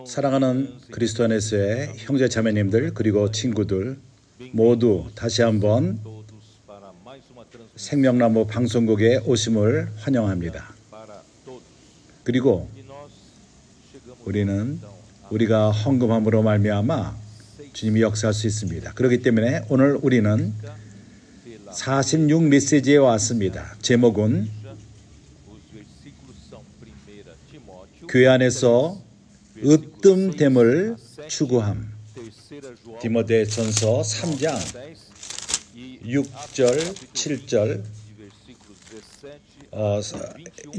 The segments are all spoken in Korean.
사랑하는 그리스도 안에서의 형제 자매님들 그리고 친구들 모두 다시 한번 생명나무 방송국에 오심을 환영합니다. 그리고 우리가 헌금함으로 말미암아 주님이 역사할 수 있습니다. 그렇기 때문에 오늘 우리는 46 메시지에 왔습니다. 제목은 교회 안에서 으뜸됨을 추구함. 디모데전서 3장 6절 7절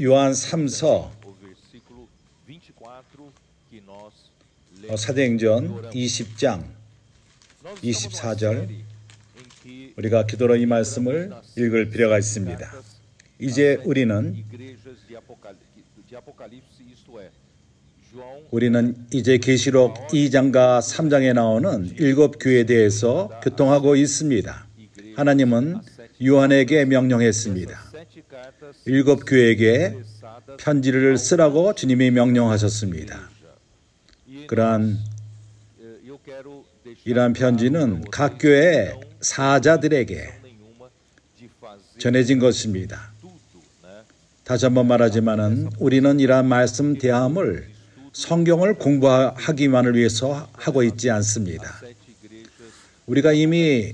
요한 3서 사도행전 20장 24절 우리가 기도로 이 말씀을 읽을 필요가 있습니다. 이제 우리는 이제 계시록 2장과 3장에 나오는 7교회에 대해서 교통하고 있습니다. 하나님은 요한에게 명령했습니다. 7교회에게 편지를 쓰라고 주님이 명령하셨습니다. 이러한 편지는 각 교회 사자들에게 전해진 것입니다. 다시 한번 말하지만은 우리는 이러한 말씀 대함을 성경을 공부하기만을 위해서 하고 있지 않습니다. 우리가 이미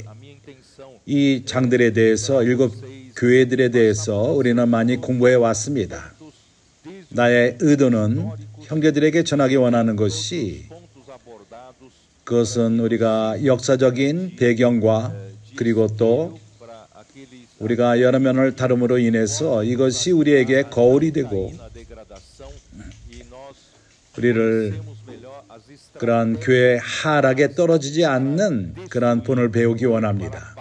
이 장들에 대해서 7교회들에 대해서 우리는 많이 공부해 왔습니다. 나의 의도는 형제들에게 전하기 원하는 것이 그것은 우리가 역사적인 배경과 그리고 또 우리가 여러 면을 다름으로 인해서 이것이 우리에게 거울이 되고 우리를 그러한 교회 하락에 떨어지지 않는 그러한 본을 배우기 원합니다.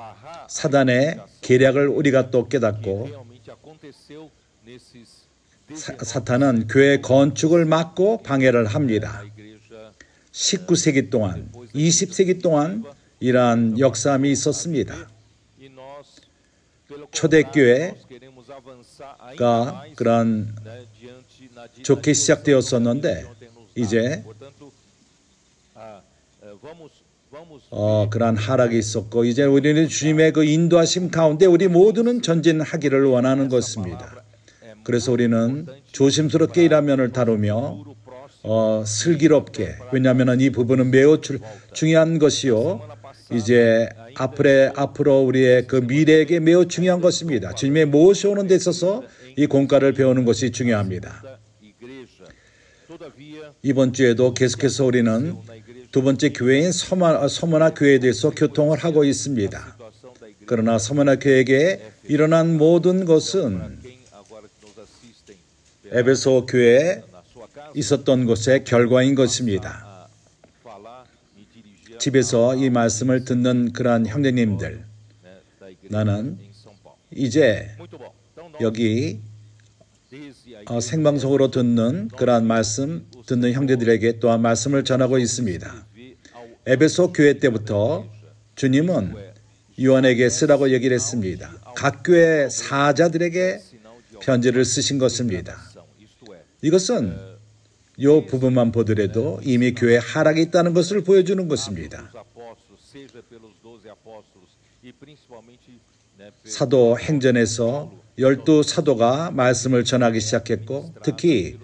사단의 계략을 우리가 또 깨닫고 사탄은 교회 건축을 막고 방해를 합니다. 19세기 동안 20세기 동안 이러한 역사함이 있었습니다. 초대교회가 그러한 좋게 시작되었었는데 이제 그러한 하락이 있었고 이제 우리는 주님의 그 인도하심 가운데 우리 모두는 전진하기를 원하는 것입니다. 그래서 우리는 조심스럽게 이 화면을 다루며 슬기롭게 왜냐하면 이 부분은 매우 중요한 것이요 이제 앞으로 우리의 그 미래에게 매우 중요한 것입니다. 주님의 모셔오는 데 있어서 이 공과를 배우는 것이 중요합니다. 이번 주에도 계속해서 우리는 두 번째 교회인 서머나 교회에 대해서 교통을 하고 있습니다. 그러나 서머나 교회에게 일어난 모든 것은 에베소 교회에 있었던 것의 결과인 것입니다. 집에서 이 말씀을 듣는 그러한 형제님들, 나는 이제 여기 생방송으로 듣는 그러한 말씀 듣는 형제들에게 또한 말씀을 전하고 있습니다. 에베소 교회 때부터 주님은 요한에게 쓰라고 얘기를 했습니다. 각 교회 사자들에게 편지를 쓰신 것입니다. 이것은 이 부분만 보더라도 이미 교회 하락이 있다는 것을 보여주는 것입니다. 사도행전에서 12사도가 말씀을 전하기 시작했고 특히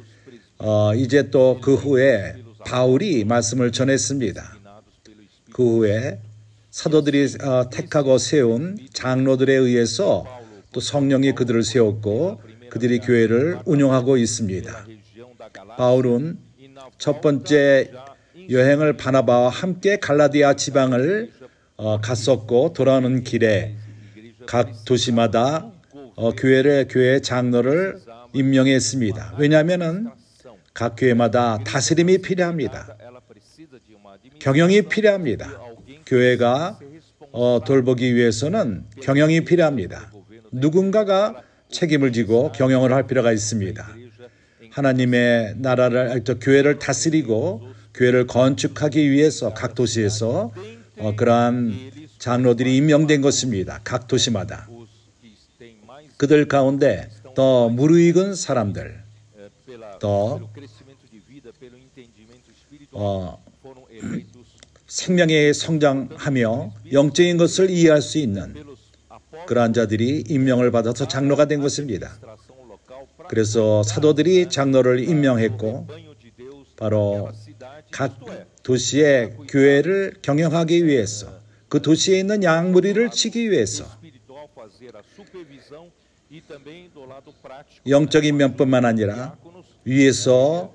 이제 또 그 후에 바울이 말씀을 전했습니다. 그 후에 사도들이 택하고 세운 장로들에 의해서 또 성령이 그들을 세웠고 그들이 교회를 운영하고 있습니다. 바울은 첫 번째 여행을 바나바와 함께 갈라디아 지방을 갔었고 돌아오는 길에 각 도시마다 교회 장로를 임명했습니다. 왜냐하면 각 교회마다 다스림이 필요합니다. 경영이 필요합니다. 교회가 돌보기 위해서는 경영이 필요합니다. 누군가가 책임을 지고 경영을 할 필요가 있습니다. 하나님의 나라를, 교회를 다스리고 교회를 건축하기 위해서 각 도시에서 그러한 장로들이 임명된 것입니다. 각 도시마다. 그들 가운데 더 무르익은 사람들, 더 생명에 성장하며 영적인 것을 이해할 수 있는 그러한 자들이 임명을 받아서 장로가 된 것입니다. 그래서 사도들이 장로를 임명했고 바로 각 도시의 교회를 경영하기 위해서 그 도시에 있는 양무리를 치기 위해서 영적인 면뿐만 아니라 위에서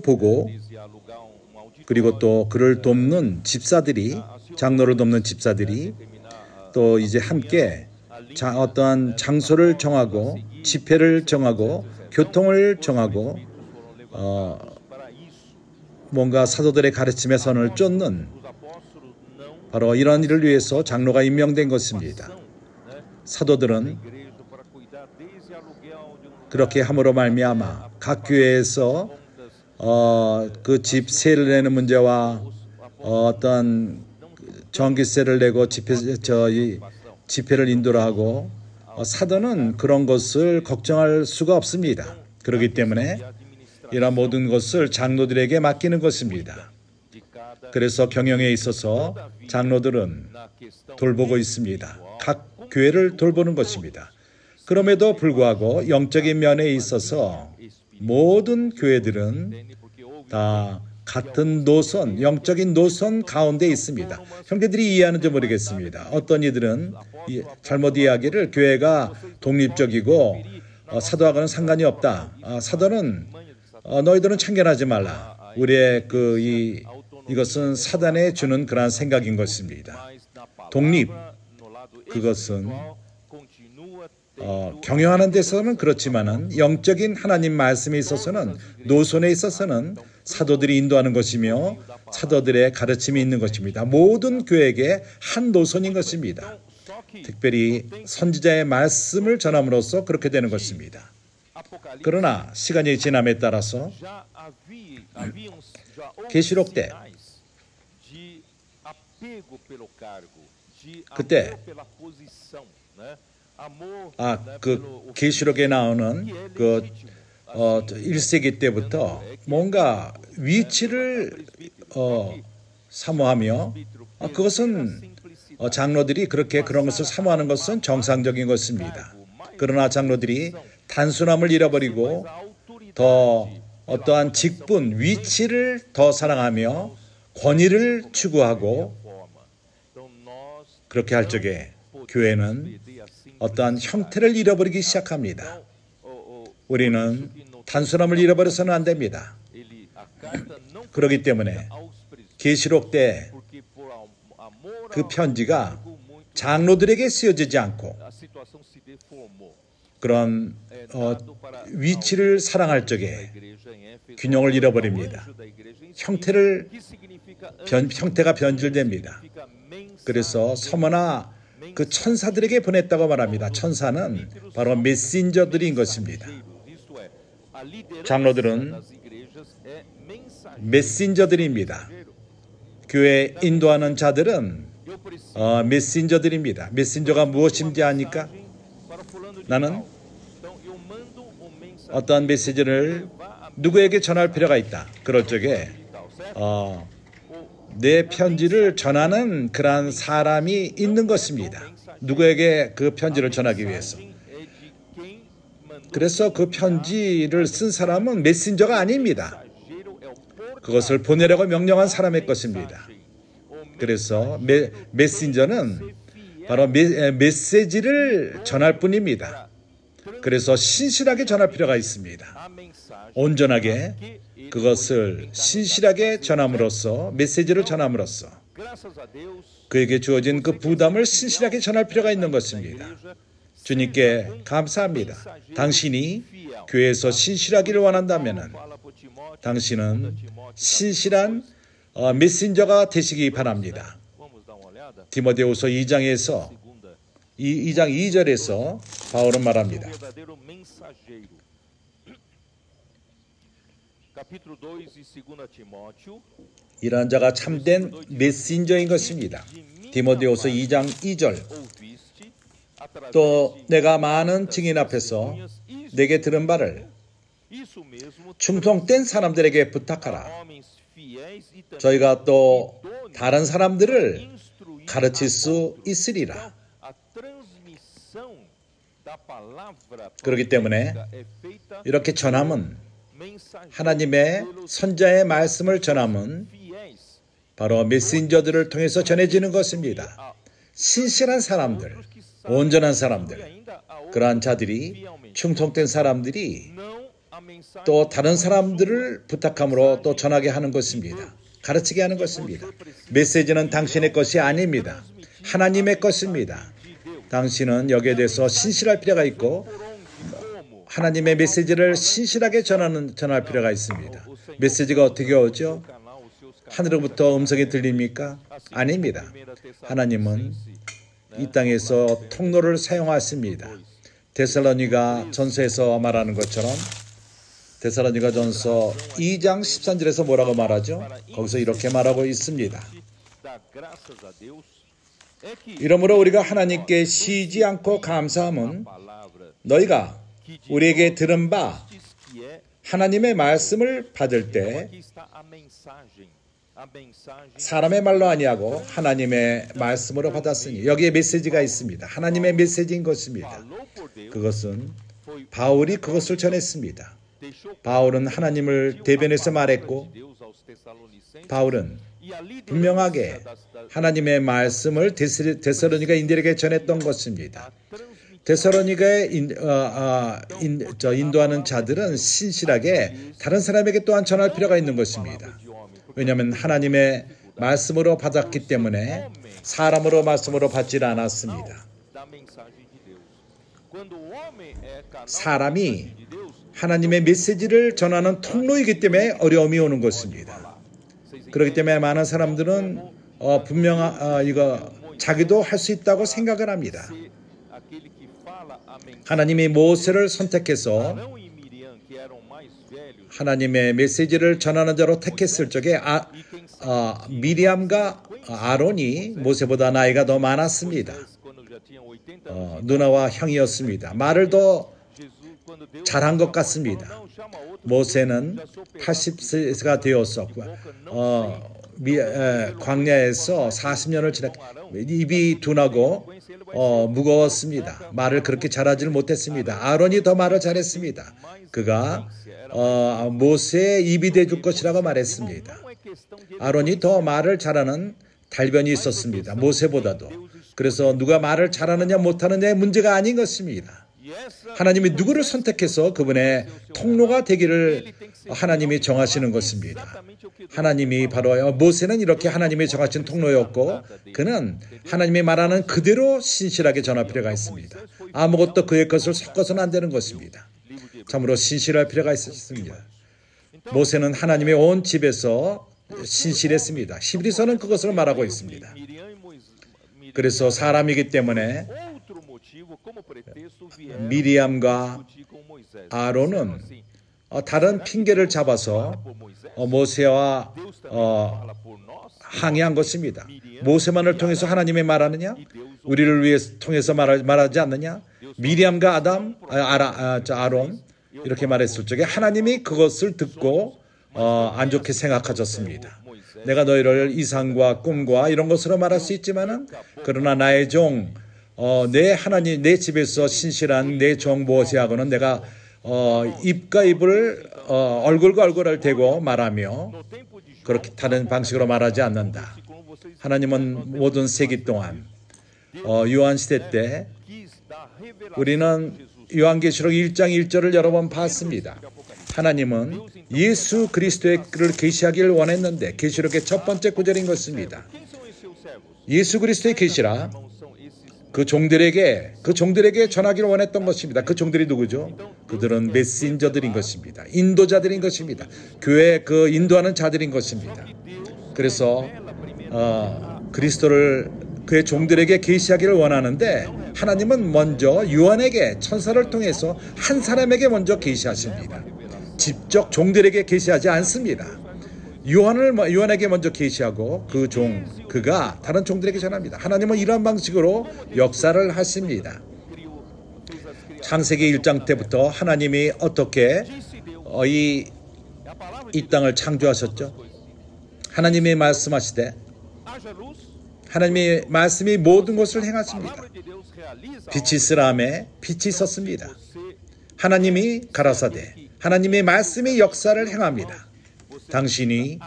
보고 그리고 또 그를 돕는 집사들이 장로를 돕는 집사들이 또 이제 함께 어떠한 장소를 정하고 집회를 정하고 교통을 정하고 뭔가 사도들의 가르침의 선을 쫓는 바로 이런 일을 위해서 장로가 임명된 것입니다. 사도들은 그렇게 함으로 말미암아 각 교회에서 그 집세를 내는 문제와 어떤 전기세를 내고 집회를 인도를 하고 사도는 그런 것을 걱정할 수가 없습니다. 그렇기 때문에 이런 모든 것을 장로들에게 맡기는 것입니다. 그래서 경영에 있어서 장로들은 돌보고 있습니다. 각 교회를 돌보는 것입니다. 그럼에도 불구하고 영적인 면에 있어서 모든 교회들은 다 같은 노선, 영적인 노선 가운데 있습니다. 형제들이 이해하는지 모르겠습니다. 어떤 이들은 잘못 이해하기를 교회가 독립적이고 사도하고는 상관이 없다. 사도는 너희들은 참견하지 말라. 우리의 이것은 사단에 주는 그러한 생각인 것입니다. 독립, 그것은 경영하는 데서는 그렇지만은 영적인 하나님 말씀에 있어서는 노선에 있어서는 사도들이 인도하는 것이며 사도들의 가르침이 있는 것입니다. 모든 교회에게 한 노선인 것입니다. 특별히 선지자의 말씀을 전함으로써 그렇게 되는 것입니다. 그러나 시간이 지남에 따라서 계시록 때 그때 그 계시록에 나오는 그 1세기 때부터 뭔가 위치를 사모하며 그것은 장로들이 그렇게 그런 것을 사모하는 것은 정상적인 것입니다. 그러나 장로들이 단순함을 잃어버리고 더 어떠한 직분, 위치를 더 사랑하며 권위를 추구하고 그렇게 할 적에 교회는 어떠한 형태를 잃어버리기 시작합니다. 우리는 단순함을 잃어버려서는 안 됩니다. 그렇기 때문에 계시록 때 그 편지가 장로들에게 쓰여지지 않고 그런 위치를 사랑할 적에 균형을 잃어버립니다. 형태가 변질됩니다. 그래서 서머나 그 천사들에게 보냈다고 말합니다. 천사는 바로 메신저들인 것입니다. 장로들은 메신저들입니다. 교회 인도하는 자들은 메신저들입니다. 메신저가 무엇인지 아니까? 나는 어떠한 메시지를 누구에게 전할 필요가 있다. 그럴 적에 내 편지를 전하는 그러한 사람이 있는 것입니다. 누구에게 그 편지를 전하기 위해서. 그래서 그 편지를 쓴 사람은 메신저가 아닙니다. 그것을 보내라고 명령한 사람의 것입니다. 그래서 메신저는 바로 메시지를 전할 뿐입니다. 그래서 신실하게 전할 필요가 있습니다. 온전하게 그것을 신실하게 전함으로써 메시지를 전함으로써 그에게 주어진 그 부담을 신실하게 전할 필요가 있는 것입니다. 주님께 감사합니다. 당신이 교회에서 신실하기를 원한다면 당신은 신실한 메신저가 되시기 바랍니다. 디모데후서 2장에서 2장 2절에서 바울은 말합니다. 이러한 자가 참된 메신저인 것입니다. 디모데후서 2장 2절. 또 내가 많은 증인 앞에서 내게 들은 바를 충성된 사람들에게 부탁하라. 저희가 또 다른 사람들을 가르칠 수 있으리라. 그렇기 때문에 이렇게 전함은, 하나님의 선자의 말씀을 전함은 바로 메신저들을 통해서 전해지는 것입니다. 신실한 사람들, 온전한 사람들, 그러한 자들이, 충성된 사람들이 또 다른 사람들을 부탁함으로 또 전하게 하는 것입니다. 가르치게 하는 것입니다. 메시지는 당신의 것이 아닙니다. 하나님의 것입니다. 당신은 여기에 대해서 신실할 필요가 있고 하나님의 메시지를 신실하게 전할 필요가 있습니다. 메시지가 어떻게 오죠? 하늘로부터 음성이 들립니까? 아닙니다. 하나님은 이 땅에서 통로를 사용하십니다. 데살로니가 전서에서 말하는 것처럼 데살로니가 전서 2장 13절에서 뭐라고 말하죠? 거기서 이렇게 말하고 있습니다. 이러므로 우리가 하나님께 쉬지 않고 감사함은 너희가 우리에게 들은 바 하나님의 말씀을 받을 때 사람의 말로 아니하고 하나님의 말씀으로 받았으니, 여기에 메시지가 있습니다. 하나님의 메시지인 것입니다. 그것은 바울이 그것을 전했습니다. 바울은 하나님을 대변해서 말했고, 바울은 분명하게 하나님의 말씀을 데살로니가 인들에게 전했던 것입니다. 데살로니가에 인도하는 자들은 신실하게 다른 사람에게 또한 전할 필요가 있는 것입니다. 왜냐하면 하나님의 말씀으로 받았기 때문에 사람으로 말씀으로 받지 않았습니다. 사람이 하나님의 메시지를 전하는 통로이기 때문에 어려움이 오는 것입니다. 그렇기 때문에 많은 사람들은 이거 자기도 할 수 있다고 생각을 합니다. 하나님이 모세를 선택해서 하나님의 메시지를 전하는 자로 택했을 적에 미리암과 아론이 모세보다 나이가 더 많았습니다. 누나와 형이었습니다. 말을 더 잘한 것 같습니다. 모세는 80세가 되었었고 광야에서 40년을 지났고 입이 둔하고 무거웠습니다. 말을 그렇게 잘하지를 못했습니다. 아론이 더 말을 잘했습니다. 그가 모세의 입이 돼줄 것이라고 말했습니다. 아론이 더 말을 잘하는 달변이 있었습니다. 모세보다도. 그래서 누가 말을 잘하느냐 못하느냐의 문제가 아닌 것입니다. 하나님이 누구를 선택해서 그분의 통로가 되기를 하나님이 정하시는 것입니다. 하나님이 바로 모세는 이렇게 하나님이 정하신 통로였고 그는 하나님이 말하는 그대로 신실하게 전할 필요가 있습니다. 아무것도 그의 것을 섞어서는 안 되는 것입니다. 참으로 신실할 필요가 있었습니다. 모세는 하나님의 온 집에서 신실했습니다. 히브리서는 그것을 말하고 있습니다. 그래서 사람이기 때문에 미리암과 아론은 다른 핑계를 잡아서 모세와 항의한 것입니다. 모세만을 통해서 하나님이 말하느냐? 우리를 위해 통해서 말하지 않느냐? 미리암과 아론 이렇게 말했을 적에 하나님이 그것을 듣고 안 좋게 생각하셨습니다. 내가 너희를 이상과 꿈과 이런 것으로 말할 수 있지만은 그러나 나의 종 내 하나님 내 집에서 신실한 내 종 모세하고는 내가 입과 입을 얼굴과 얼굴을 대고 말하며 그렇게 다른 방식으로 말하지 않는다. 하나님은 모든 세기 동안 요한시대 때 우리는 요한계시록 1장 1절을 여러 번 봤습니다. 하나님은 예수 그리스도를 계시하기를 원했는데 계시록의 첫 번째 구절인 것입니다. 예수 그리스도의 계시라 그 종들에게 전하기를 원했던 것입니다. 그 종들이 누구죠? 그들은 메신저들인 것입니다. 인도자들인 것입니다. 교회 그 인도하는 자들인 것입니다. 그래서 그리스도를 그의 종들에게 계시하기를 원하는데 하나님은 먼저 요한에게 천사를 통해서 한 사람에게 먼저 계시하십니다. 직접 종들에게 계시하지 않습니다. 요한에게 먼저 계시하고 그가 다른 종들에게 전합니다. 하나님은 이러한 방식으로 역사를 하십니다. 창세기 1장 때부터 하나님이 어떻게 이 땅을 창조하셨죠? 하나님이 말씀하시되 하나님의 말씀이 모든 것을 행하십니다. 빛이 있으라매 빛이 있었습니다. 하나님이 가라사대 하나님의 말씀이 역사를 행합니다. 당신이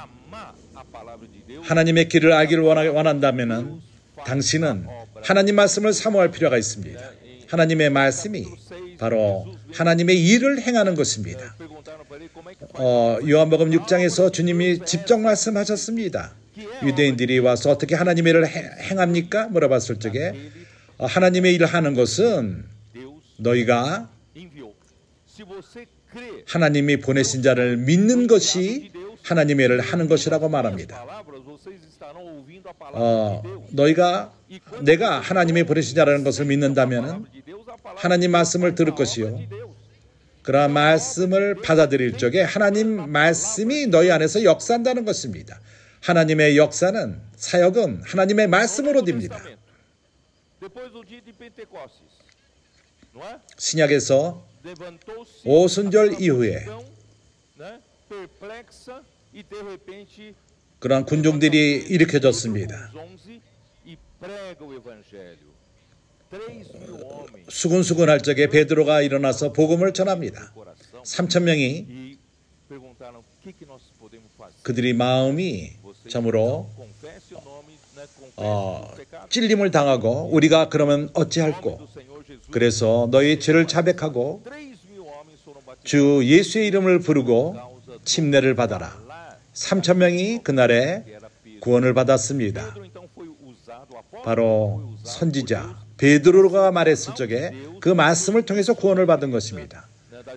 하나님의 길을 알기를 원한다면 당신은 하나님 말씀을 사모할 필요가 있습니다. 하나님의 말씀이 바로 하나님의 일을 행하는 것입니다. 요한복음 6장에서 주님이 직접 말씀하셨습니다. 유대인들이 와서 어떻게 하나님의 일을 행합니까? 물어봤을 적에 하나님의 일을 하는 것은 너희가 하나님이 보내신 자를 믿는 것이 하나님의 일을 하는 것이라고 말합니다. 내가 하나님이 보내신 자라는 것을 믿는다면 하나님 말씀을 들을 것이요. 그러한 말씀을 받아들일 적에 하나님 말씀이 너희 안에서 역사한다는 것입니다. 하나님의 역사는 사역은 하나님의 말씀으로 됩니다. 신약에서 오순절 이후에 그러한 군중들이 일으켜졌습니다. 수군수군할 적에 베드로가 일어나서 복음을 전합니다. 3,000명이 그들이 마음이 참으로 찔림을 당하고 우리가 그러면 어찌할꼬? 그래서 너희 죄를 자백하고 주 예수의 이름을 부르고 침례를 받아라. 3,000명이 그날에 구원을 받았습니다. 바로 선지자 베드로가 말했을 적에 그 말씀을 통해서 구원을 받은 것입니다.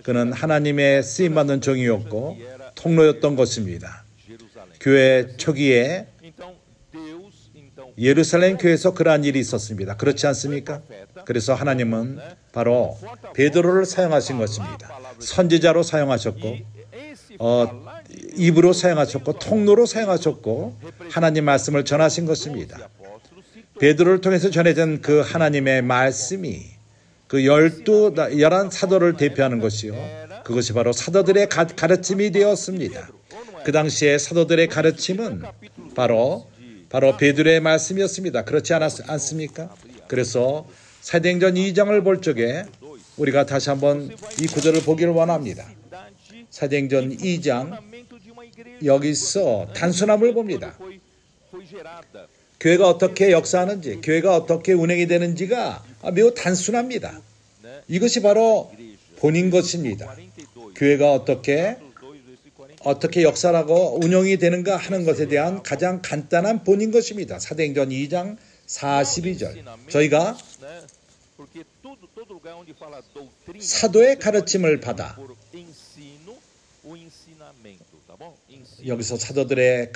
그는 하나님의 쓰임받는 종이었고 통로였던 것입니다. 교회 초기에 예루살렘 교회에서 그러한 일이 있었습니다. 그렇지 않습니까? 그래서 하나님은 바로 베드로를 사용하신 것입니다. 선지자로 사용하셨고 입으로 사용하셨고 통로로 사용하셨고 하나님 말씀을 전하신 것입니다. 베드로를 통해서 전해진 그 하나님의 말씀이 그 11 사도를 대표하는 것이요. 그것이 바로 사도들의 가르침이 되었습니다. 그 당시에 사도들의 가르침은 바로 베드로의 말씀이었습니다. 그렇지 않습니까? 그래서 사도행전 2장을 볼 적에 우리가 다시 한번 이 구절을 보기를 원합니다. 사도행전 2장 여기서 단순함을 봅니다. 교회가 어떻게 역사하는지, 교회가 어떻게 운행이 되는지가 매우 단순합니다. 이것이 바로 본인 것입니다. 교회가 어떻게 역사하고 운영이 되는가 하는 것에 대한 가장 간단한 본인 것입니다. 사도행전 2장 42절. 저희가 사도의 가르침을 받아 여기서 사도들의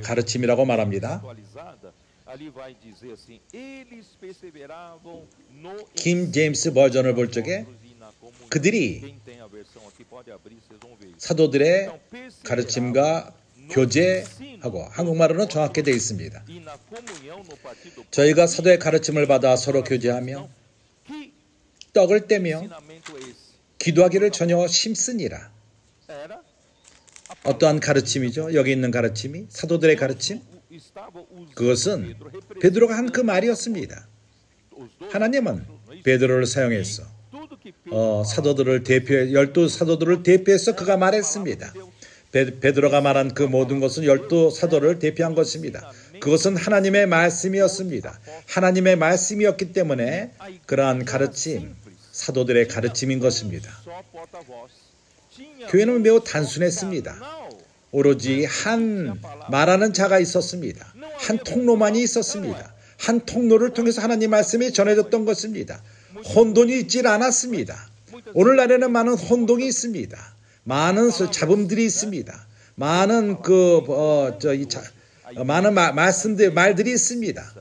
가르침이라고 말합니다. 킹 제임스 버전을 볼 적에 그들이 사도들의 가르침과 교제하고 한국말로는 정확히 되어 있습니다. 저희가 사도의 가르침을 받아 서로 교제하며 떡을 떼며 기도하기를 전혀 힘쓰니라. 어떠한 가르침이죠? 여기 있는 가르침이 사도들의 가르침? 그것은 베드로가 한 그 말이었습니다. 하나님은 베드로를 사용해서 사도들을 대표해 12사도들을 대표해서 그가 말했습니다. 베드로가 말한 그 모든 것은 12사도를 대표한 것입니다. 그것은 하나님의 말씀이었습니다. 하나님의 말씀이었기 때문에 그러한 가르침, 사도들의 가르침인 것입니다. 교회는 매우 단순했습니다. 오로지 한 말하는 자가 있었습니다. 한 통로만이 있었습니다. 한 통로를 통해서 하나님 말씀이 전해졌던 것입니다. 혼돈이 있질 않았습니다. 오늘날에는 많은 혼동이 있습니다. 많은 잡음들이 있습니다. 많은 많은 말들이 있습니다.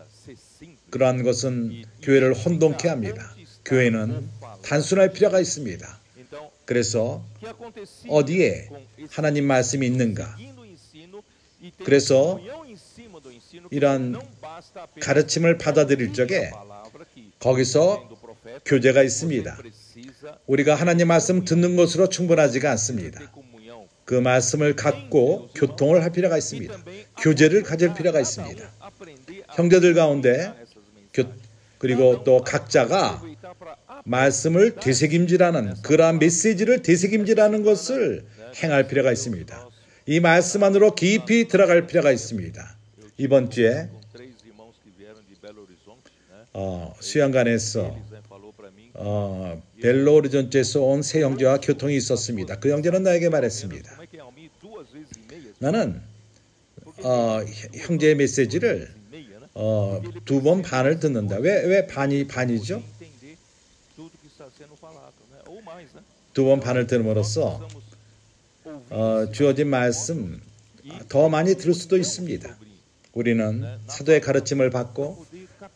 그러한 것은 교회를 혼돈케 합니다. 교회는 단순할 필요가 있습니다. 그래서 어디에 하나님 말씀이 있는가? 그래서 이런 가르침을 받아들일 적에 거기서 교제가 있습니다. 우리가 하나님 말씀 듣는 것으로 충분하지가 않습니다. 그 말씀을 갖고 교통을 할 필요가 있습니다. 교제를 가질 필요가 있습니다. 형제들 가운데 그리고 또 각자가 말씀을 되새김질하는 그러한 메시지를 되새김질하는 것을 행할 필요가 있습니다. 이 말씀 안으로 깊이 들어갈 필요가 있습니다. 이번 주에 수양관에서 벨로호리존트에서 온 세 형제와 교통이 있었습니다. 그 형제는 나에게 말했습니다. 나는 형제의 메시지를 2번 반을 듣는다. 왜 반이죠? 2번 반을 들음으로써 주어진 말씀 더 많이 들을 수도 있습니다. 우리는 사도의 가르침을 받고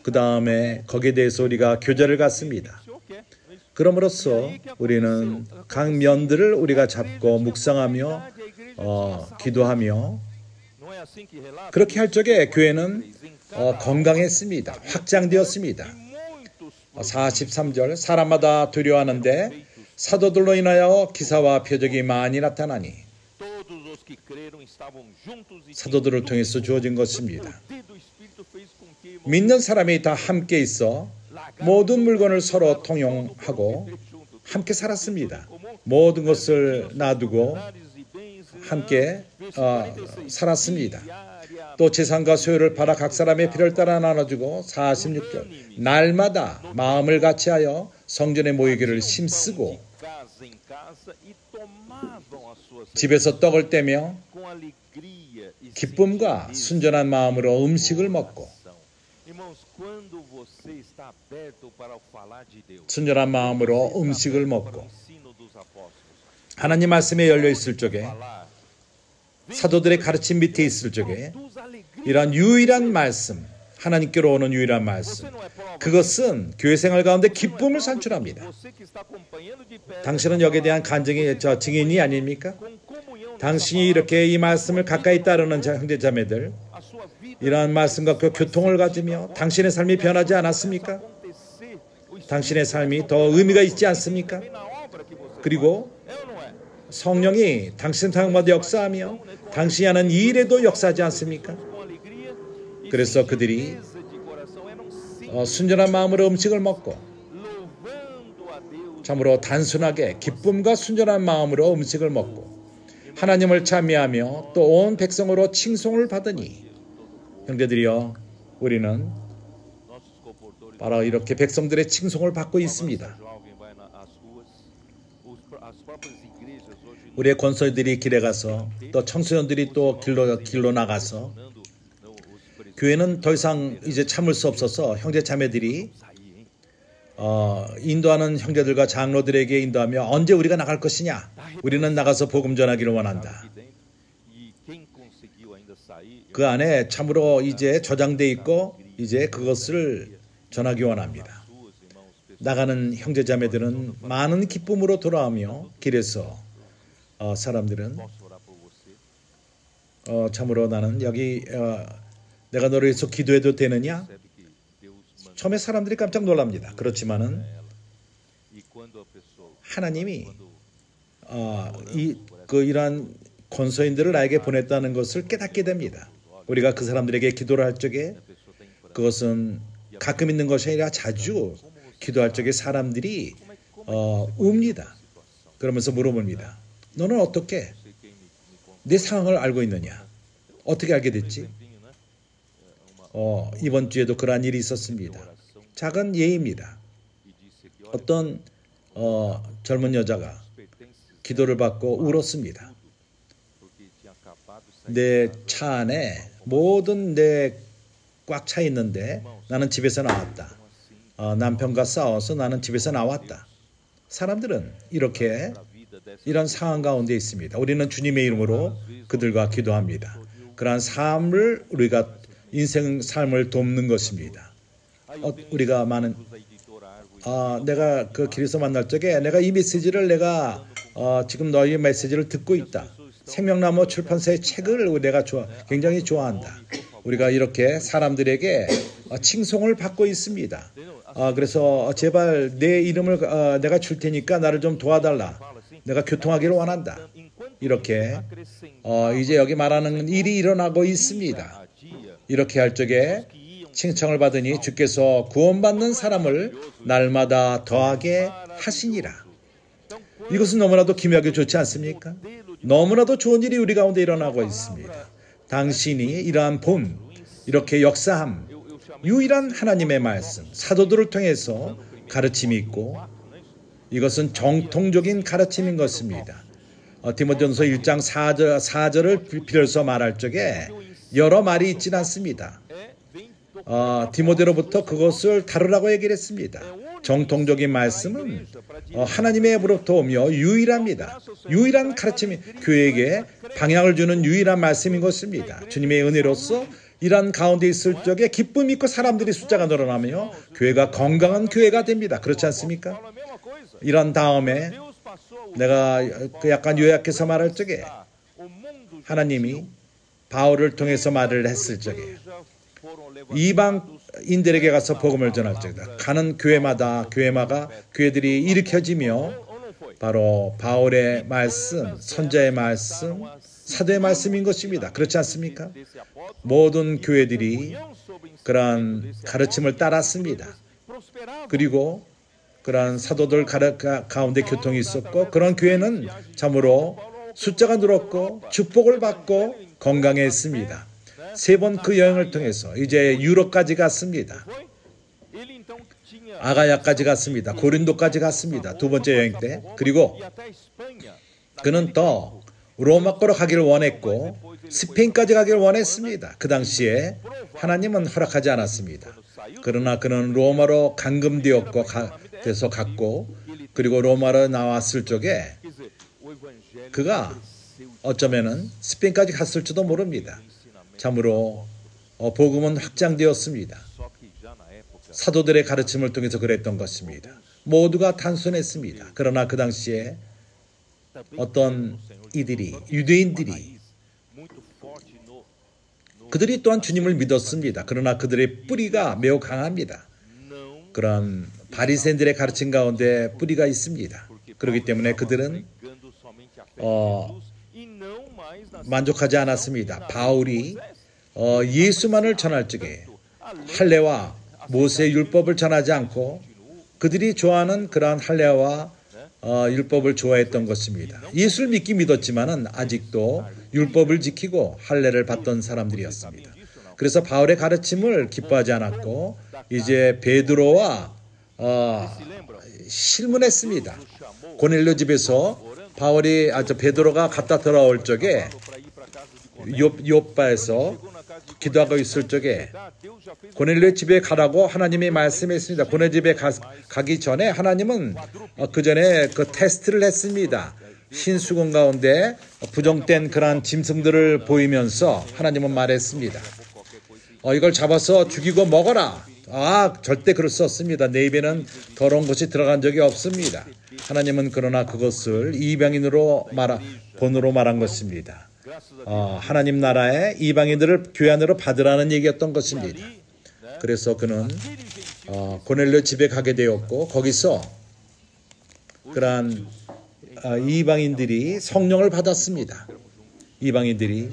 그 다음에 거기에 대해서 우리가 교제를 갖습니다. 그럼으로써 우리는 각 면들을 우리가 잡고 묵상하며 기도하며 그렇게 할 적에 교회는 건강했습니다. 확장되었습니다. 43절 사람마다 두려워하는데 사도들로 인하여 기사와 표적이 많이 나타나니 사도들을 통해서 주어진 것입니다. 믿는 사람이 다 함께 있어 모든 물건을 서로 통용하고 함께 살았습니다. 모든 것을 놔두고 함께 살았습니다. 또 재산과 소유를 팔아 각 사람의 필요를 따라 나눠주고 46절 날마다 마음을 같이하여 성전에 모이기를 힘쓰고 집에서 떡을 떼며 기쁨과 순전한 마음으로 음식을 먹고 순전한 마음으로 음식을 먹고 하나님 말씀에 열려 있을 적에 사도들의 가르침 밑에 있을 적에 이러한 유일한 말씀 하나님께로 오는 유일한 말씀 그것은 교회 생활 가운데 기쁨을 산출합니다. 당신은 여기에 대한 간증의 증인이 아닙니까? 당신이 이렇게 이 말씀을 가까이 따르는 형제 자매들 이러한 말씀과 교통을 가지며 당신의 삶이 변하지 않았습니까? 당신의 삶이 더 의미가 있지 않습니까? 그리고 성령이 당신 삶마다 역사하며 당신이 하는 이 일에도 역사하지 않습니까? 그래서 그들이 순전한 마음으로 음식을 먹고 참으로 단순하게 기쁨과 순전한 마음으로 음식을 먹고 하나님을 찬미하며 또 온 백성으로 칭송을 받으니 형제들이여 우리는 바로 이렇게 백성들의 칭송을 받고 있습니다. 우리의 권소들이 길에 가서 또 청소년들이 또 길로 나가서 교회는 더 이상 이제 참을 수 없어서 형제 자매들이 인도하는 형제들과 장로들에게 인도하며 언제 우리가 나갈 것이냐? 우리는 나가서 복음 전하기를 원한다. 그 안에 참으로 이제 저장돼 있고 이제 그것을 전하기 원합니다. 나가는 형제 자매들은 많은 기쁨으로 돌아오며 길에서 사람들은 참으로 나는 여기 내가 너를 위해서 기도해도 되느냐? 처음에 사람들이 깜짝 놀랍니다. 그렇지만은 하나님이 이러한 권소인들을 나에게 보냈다는 것을 깨닫게 됩니다. 우리가 그 사람들에게 기도를 할 적에 그것은 가끔 있는 것이 아니라 자주 기도할 적에 사람들이 웁니다. 그러면서 물어봅니다. 너는 어떻게 내 상황을 알고 있느냐? 어떻게 알게 됐지? 이번 주에도 그러한 일이 있었습니다. 작은 예입니다. 어떤 젊은 여자가 기도를 받고 울었습니다. 내 차 안에 모든 내 꽉 차 있는데 나는 집에서 나왔다. 남편과 싸워서 나는 집에서 나왔다. 사람들은 이렇게 이런 상황 가운데 있습니다. 우리는 주님의 이름으로 그들과 기도합니다. 그러한 삶을 우리가 인생 삶을 돕는 것입니다. 우리가 많은 내가 그 길에서 만날 적에 내가 이 메시지를 내가 지금 너희의 메시지를 듣고 있다. 생명나무 출판사의 책을 내가 굉장히 좋아한다. 우리가 이렇게 사람들에게 칭송을 받고 있습니다. 그래서 제발 내 이름을 내가 줄 테니까 나를 좀 도와달라. 내가 교통하기를 원한다. 이렇게 이제 여기 말하는 일이 일어나고 있습니다. 이렇게 할 적에 칭찬을 받으니 주께서 구원받는 사람을 날마다 더하게 하시니라. 이것은 너무나도 기묘하게 좋지 않습니까? 너무나도 좋은 일이 우리 가운데 일어나고 있습니다. 당신이 이러한 본, 이렇게 역사함, 유일한 하나님의 말씀, 사도들을 통해서 가르침이 있고 이것은 정통적인 가르침인 것입니다. 디모데전서 1장 4절을 빌어서 말할 적에 여러 말이 있지는 않습니다. 디모데로부터 그것을 다루라고 얘기를 했습니다. 정통적인 말씀은 하나님의로부터 오며 유일합니다. 유일한 가르침이 교회에게 방향을 주는 유일한 말씀인 것입니다. 주님의 은혜로서 이러한 가운데 있을 적에 기쁨 있고 사람들이 숫자가 늘어나며 교회가 건강한 교회가 됩니다. 그렇지 않습니까? 이런 다음에 내가 약간 요약해서 말할 적에 하나님이 바울을 통해서 말을 했을 적에 이방인들에게 가서 복음을 전할 적에 가는 교회마다 교회들이 일으켜지며 바로 바울의 말씀, 선자의 말씀, 사도의 말씀인 것입니다. 그렇지 않습니까? 모든 교회들이 그러한 가르침을 따랐습니다. 그리고 그러한 사도들 가운데 교통이 있었고 그런 교회는 참으로 숫자가 늘었고 축복을 받고 건강했습니다. 3번 그 여행을 통해서 이제 유럽까지 갔습니다. 아가야까지 갔습니다. 고린도까지 갔습니다. 2번째 여행 때. 그리고 그는 더 로마거로 가기를 원했고 스페인까지 가기를 원했습니다. 그 당시에 하나님은 허락하지 않았습니다. 그러나 그는 로마로 감금되었고 돼서 갔고 그리고 로마로 나왔을 적에 그가 어쩌면은 스페인까지 갔을지도 모릅니다. 참으로 복음은 확장되었습니다. 사도들의 가르침을 통해서 그랬던 것입니다. 모두가 단순했습니다. 그러나 그 당시에 어떤 유대인들이 그들이 또한 주님을 믿었습니다. 그러나 그들의 뿌리가 매우 강합니다. 그런 바리새인들의 가르침 가운데 뿌리가 있습니다. 그렇기 때문에 그들은 만족하지 않았습니다. 바울이 예수만을 전할 적에 할례와 모세의 율법을 전하지 않고 그들이 좋아하는 그러한 할례와 율법을 좋아했던 것입니다. 예수를 믿었지만은 아직도 율법을 지키고 할례를 받던 사람들이었습니다. 그래서 바울의 가르침을 기뻐하지 않았고 이제 베드로와 실문했습니다. 고넬료 집에서 베드로가 갔다 돌아올 적에 요빠에서 기도하고 있을 적에 고넬료의 집에 가라고 하나님이 말씀했습니다. 고넬료 집에 가기 전에 하나님은 그 전에 그 테스트를 했습니다. 신수군 가운데 부정된 그러한 짐승들을 보이면서 하나님은 말했습니다. 이걸 잡아서 죽이고 먹어라. 절대 그럴 수 없습니다. 내 입에는 더러운 것이 들어간 적이 없습니다. 하나님은 그러나 그것을 이방인으로 본으로 말한 것입니다. 하나님 나라의 이방인들을 교회 안으로 받으라는 얘기였던 것입니다. 그래서 그는 고넬료 집에 가게 되었고 거기서 그러한 이방인들이 성령을 받았습니다. 이방인들이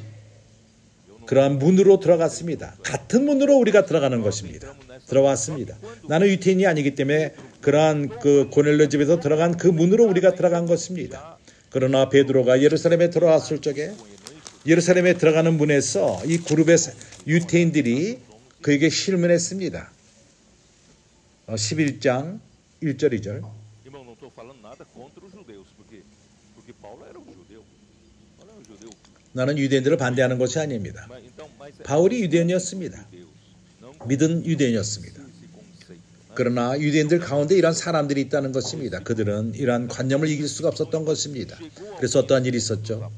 그러한 문으로 들어갔습니다. 같은 문으로 우리가 들어가는 것입니다. 들어왔습니다. 나는 유태인이 아니기 때문에 그러한 그 고넬료 집에서 들어간 그 문으로 우리가 들어간 것입니다. 그러나 베드로가 예루살렘에 들어왔을 적에 예루살렘에 들어가는 문에서 이 그룹의 유태인들이 그에게 실문했습니다. 11장 1절 2절. 나는 유대인들을 반대하는 것이 아닙니다. 바울이 유대인이었습니다. 믿은 유대인이었습니다. 그러나 유대인들 가운데 이런 사람들이 있다는 것입니다. 그들은 이러한 관념을 이길 수가 없었던 것입니다. 그래서 어떠한 일이 있었죠?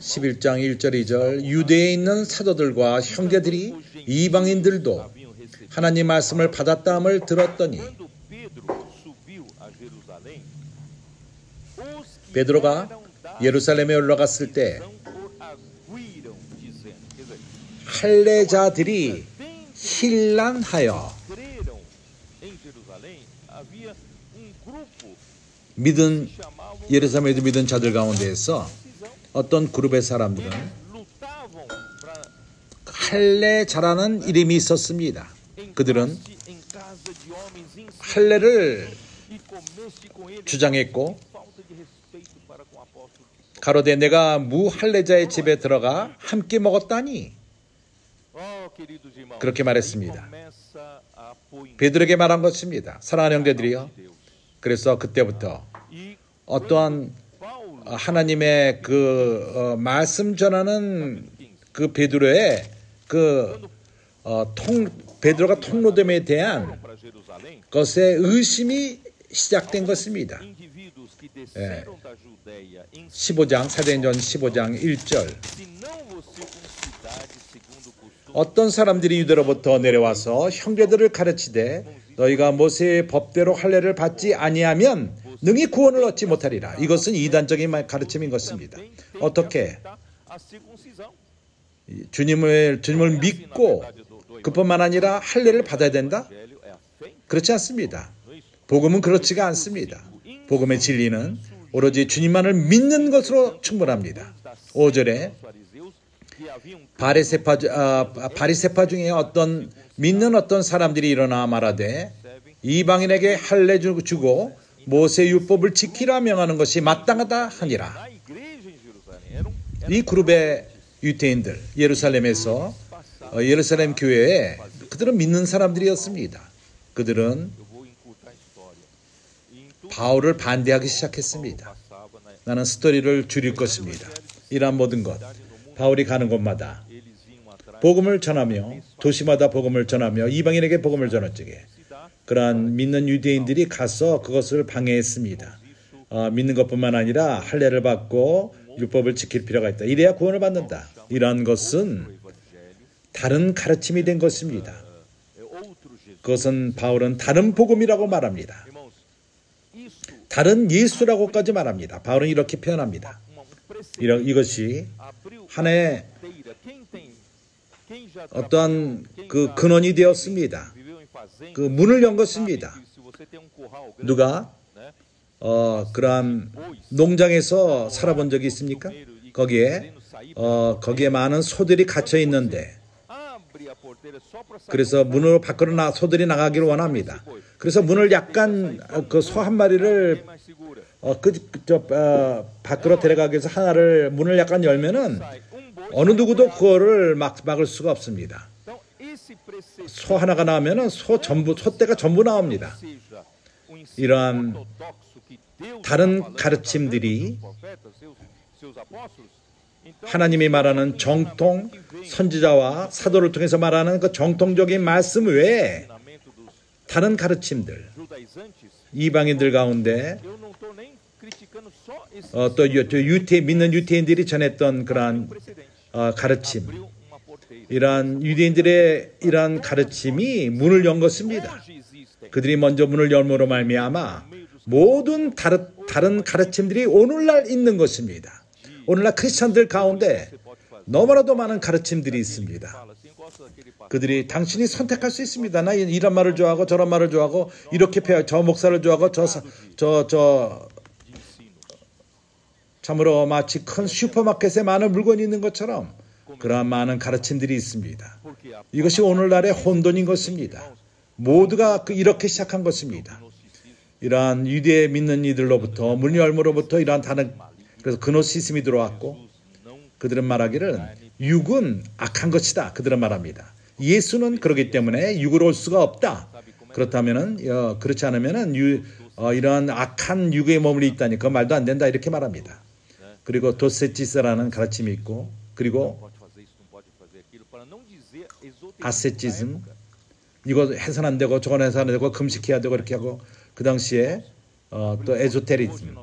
11장 1절 2절 유대에 있는 사도들과 형제들이 이방인들도 하나님 말씀을 받았다함을 들었더니 베드로가 예루살렘에 올라갔을 때 할례자들이 hir난하여 믿은 예루살렘에도 믿은 자들 가운데에서 어떤 그룹의 사람들은 할례자라는 이름이 있었습니다. 그들은 할례를 주장했고 가로되 내가 무할례자의 집에 들어가 함께 먹었다니 그렇게 말했습니다. 베드로에게 말한 것입니다. 사랑하는 형제들이요. 그래서 그때부터 어떠한 하나님의 말씀 전하는 그 베드로의 베드로가 통로됨에 대한 것의 의심이 시작된 것입니다. 15장 사도행전 15장 1절 어떤 사람들이 유대로부터 내려와서 형제들을 가르치되 너희가 모세의 법대로 할례를 받지 아니하면 능히 구원을 얻지 못하리라. 이것은 이단적인 가르침인 것입니다. 어떻게 주님을 믿고 그뿐만 아니라 할례를 받아야 된다? 그렇지 않습니다. 복음은 그렇지가 않습니다. 복음의 진리는 오로지 주님만을 믿는 것으로 충분합니다. 5절에 바리새파 중에 믿는 어떤 사람들이 일어나 말하되 이방인에게 할례 주고 모세 율법을 지키라 명하는 것이 마땅하다 하니라. 이 그룹의 유대인들 예루살렘에서 예루살렘 교회에 그들은 믿는 사람들이었습니다. 그들은 바울을 반대하기 시작했습니다. 나는 스토리를 줄일 것입니다. 이러한 모든 것 바울이 가는 곳마다 복음을 전하며 도시마다 복음을 전하며 이방인에게 복음을 전하지게 그러한 믿는 유대인들이 가서 그것을 방해했습니다. 믿는 것뿐만 아니라 할례를 받고 율법을 지킬 필요가 있다. 이래야 구원을 받는다. 이러한 것은 다른 가르침이 된 것입니다. 그것은 바울은 다른 복음이라고 말합니다. 다른 예수라고까지 말합니다. 바울은 이렇게 표현합니다. 이것이 하나의 어떠한 그 근원이 되었습니다. 그 문을 연 것입니다. 누가 그러한 농장에서 살아본 적이 있습니까? 거기에 많은 소들이 gat혀 있는데 그래서 문으로 밖으로 소들이 나가기를 원합니다. 그래서 문을 약간 그 소 한 마리를 밖으로 데려가기 위해서 문을 약간 열면은 어느 누구도 그거를 막을 수가 없습니다. 소 하나가 나오면은 소떼가 전부 나옵니다. 이러한 다른 가르침들이 하나님이 말하는 정통 선지자와 사도를 통해서 말하는 그 정통적인 말씀 외에 다른 가르침들 이방인들 가운데 또 믿는 유대인들이 전했던 그러한 가르침 이러한 유대인들의 이러한 가르침이 문을 연 것입니다. 그들이 먼저 문을 열므로 말미암아 모든 다른 가르침들이 오늘날 있는 것입니다. 오늘날 크리스천들 가운데 너무나도 많은 가르침들이 있습니다. 그들이 당신이 선택할 수 있습니다. 나 이런 말을 좋아하고 저런 말을 좋아하고 이렇게 저 목사를 좋아하고 참으로 마치 큰 슈퍼마켓에 많은 물건이 있는 것처럼 그러한 많은 가르침들이 있습니다. 이것이 오늘날의 혼돈인 것입니다. 모두가 이렇게 시작한 것입니다. 이러한 유대 믿는 이들로부터 문열무로부터 이러한 그래서 그노시즘이 들어왔고 그들은 말하기를 육은 악한 것이다. 그들은 말합니다. 예수는 그러기 때문에 육으로 올 수가 없다. 그렇지 않으면은 이러한 악한 육의 몸이 있다니 그 말도 안 된다. 이렇게 말합니다. 그리고 도세티스라는 가르침이 있고 그리고 아세티즘 이거 해서는 안 되고 저건 해서는 안 되고 금식해야 되고 이렇게 하고 그 당시에 또 에소테리즘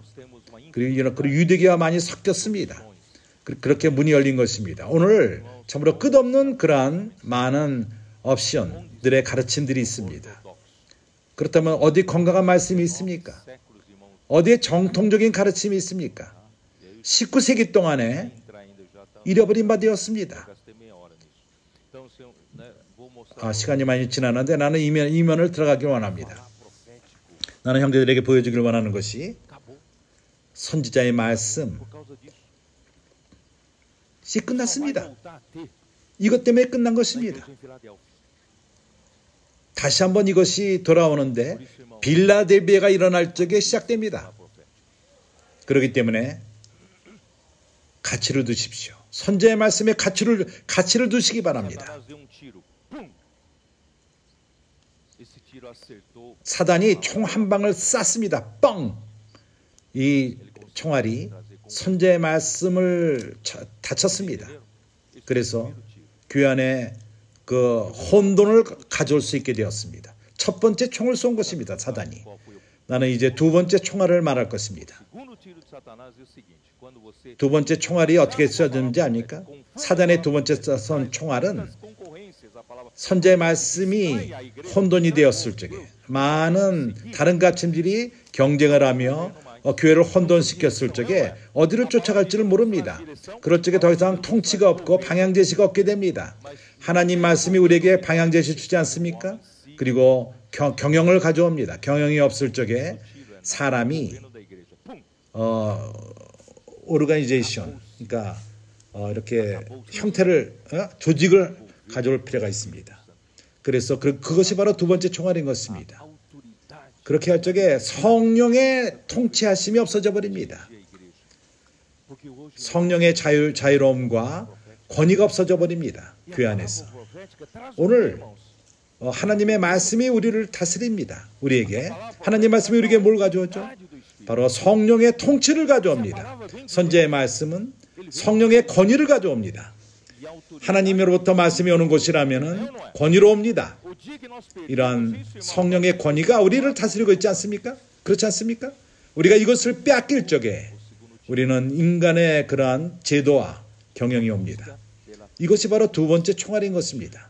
그리고 유대교와 많이 섞였습니다. 그렇게 문이 열린 것입니다. 오늘 참으로 끝없는 그러한 많은 옵션들의 가르침들이 있습니다. 그렇다면 어디 건강한 말씀이 있습니까? 어디에 정통적인 가르침이 있습니까? 19세기 동안에 잃어버린 바 되었습니다. 시간이 많이 지났는데 나는 이면을 들어가기 원합니다. 나는 형제들에게 보여주길 원하는 것이 선지자의 말씀이 끝났습니다. 이것 때문에 끝난 것입니다. 다시 한번 이것이 돌아오는데 빌라델비아가 일어날 적에 시작됩니다. 그렇기 때문에 가치를 두십시오. 선지자의 말씀에 가치를 두시기 바랍니다. 사단이 총 한 방을 쐈습니다. 뻥! 이 총알이 선지자의 말씀을 다쳤습니다. 그래서 교회 안에 그 혼돈을 가져올 수 있게 되었습니다. 첫 번째 총을 쏜 것입니다. 사단이. 나는 이제 두 번째 총알을 말할 것입니다. 두 번째 총알이 어떻게 쏘졌는지 압니까? 사단의 두 번째 쏜 총알은 선지자의 말씀이 혼돈이 되었을 적에 많은 다른 가르침들이 경쟁을 하며 교회를 혼돈시켰을 적에 어디로 쫓아갈지를 모릅니다. 그럴 적에 더 이상 통치가 없고 방향제시가 없게 됩니다. 하나님 말씀이 우리에게 방향제시 주지 않습니까? 그리고 경영을 가져옵니다. 경영이 없을 적에 사람이 오르가니제이션, 그러니까 이렇게 형태를 조직을 가져올 필요가 있습니다. 그래서 그것이 바로 두 번째 총알인 것입니다. 그렇게 할 적에 성령의 통치하심이 없어져 버립니다. 성령의 자유로움과 권위가 없어져 버립니다. 교회 안에서. 오늘 하나님의 말씀이 우리를 다스립니다. 우리에게 하나님의 말씀이 우리에게 뭘 가져오죠? 바로 성령의 통치를 가져옵니다. 선지자의 말씀은 성령의 권위를 가져옵니다. 하나님으로부터 말씀이 오는 곳이라면 권위로 옵니다. 이러한 성령의 권위가 우리를 다스리고 있지 않습니까? 그렇지 않습니까? 우리가 이것을 빼앗길 적에 우리는 인간의 그러한 제도와 경영이 옵니다. 이것이 바로 두 번째 총알인 것입니다.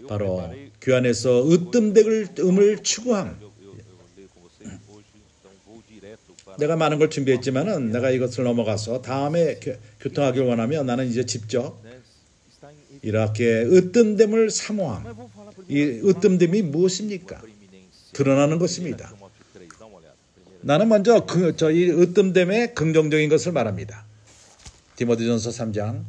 바로 교회 안에서 으뜸됨을 추구함. 내가 많은 걸 준비했지만은 내가 이것을 넘어가서 다음에 교통하길 원하면 나는 이제 직접 이렇게 으뜸됨을 사모함. 이 으뜸됨이 무엇입니까? 드러나는 것입니다. 나는 먼저 이 으뜸됨의 긍정적인 것을 말합니다. 디모데전서 3장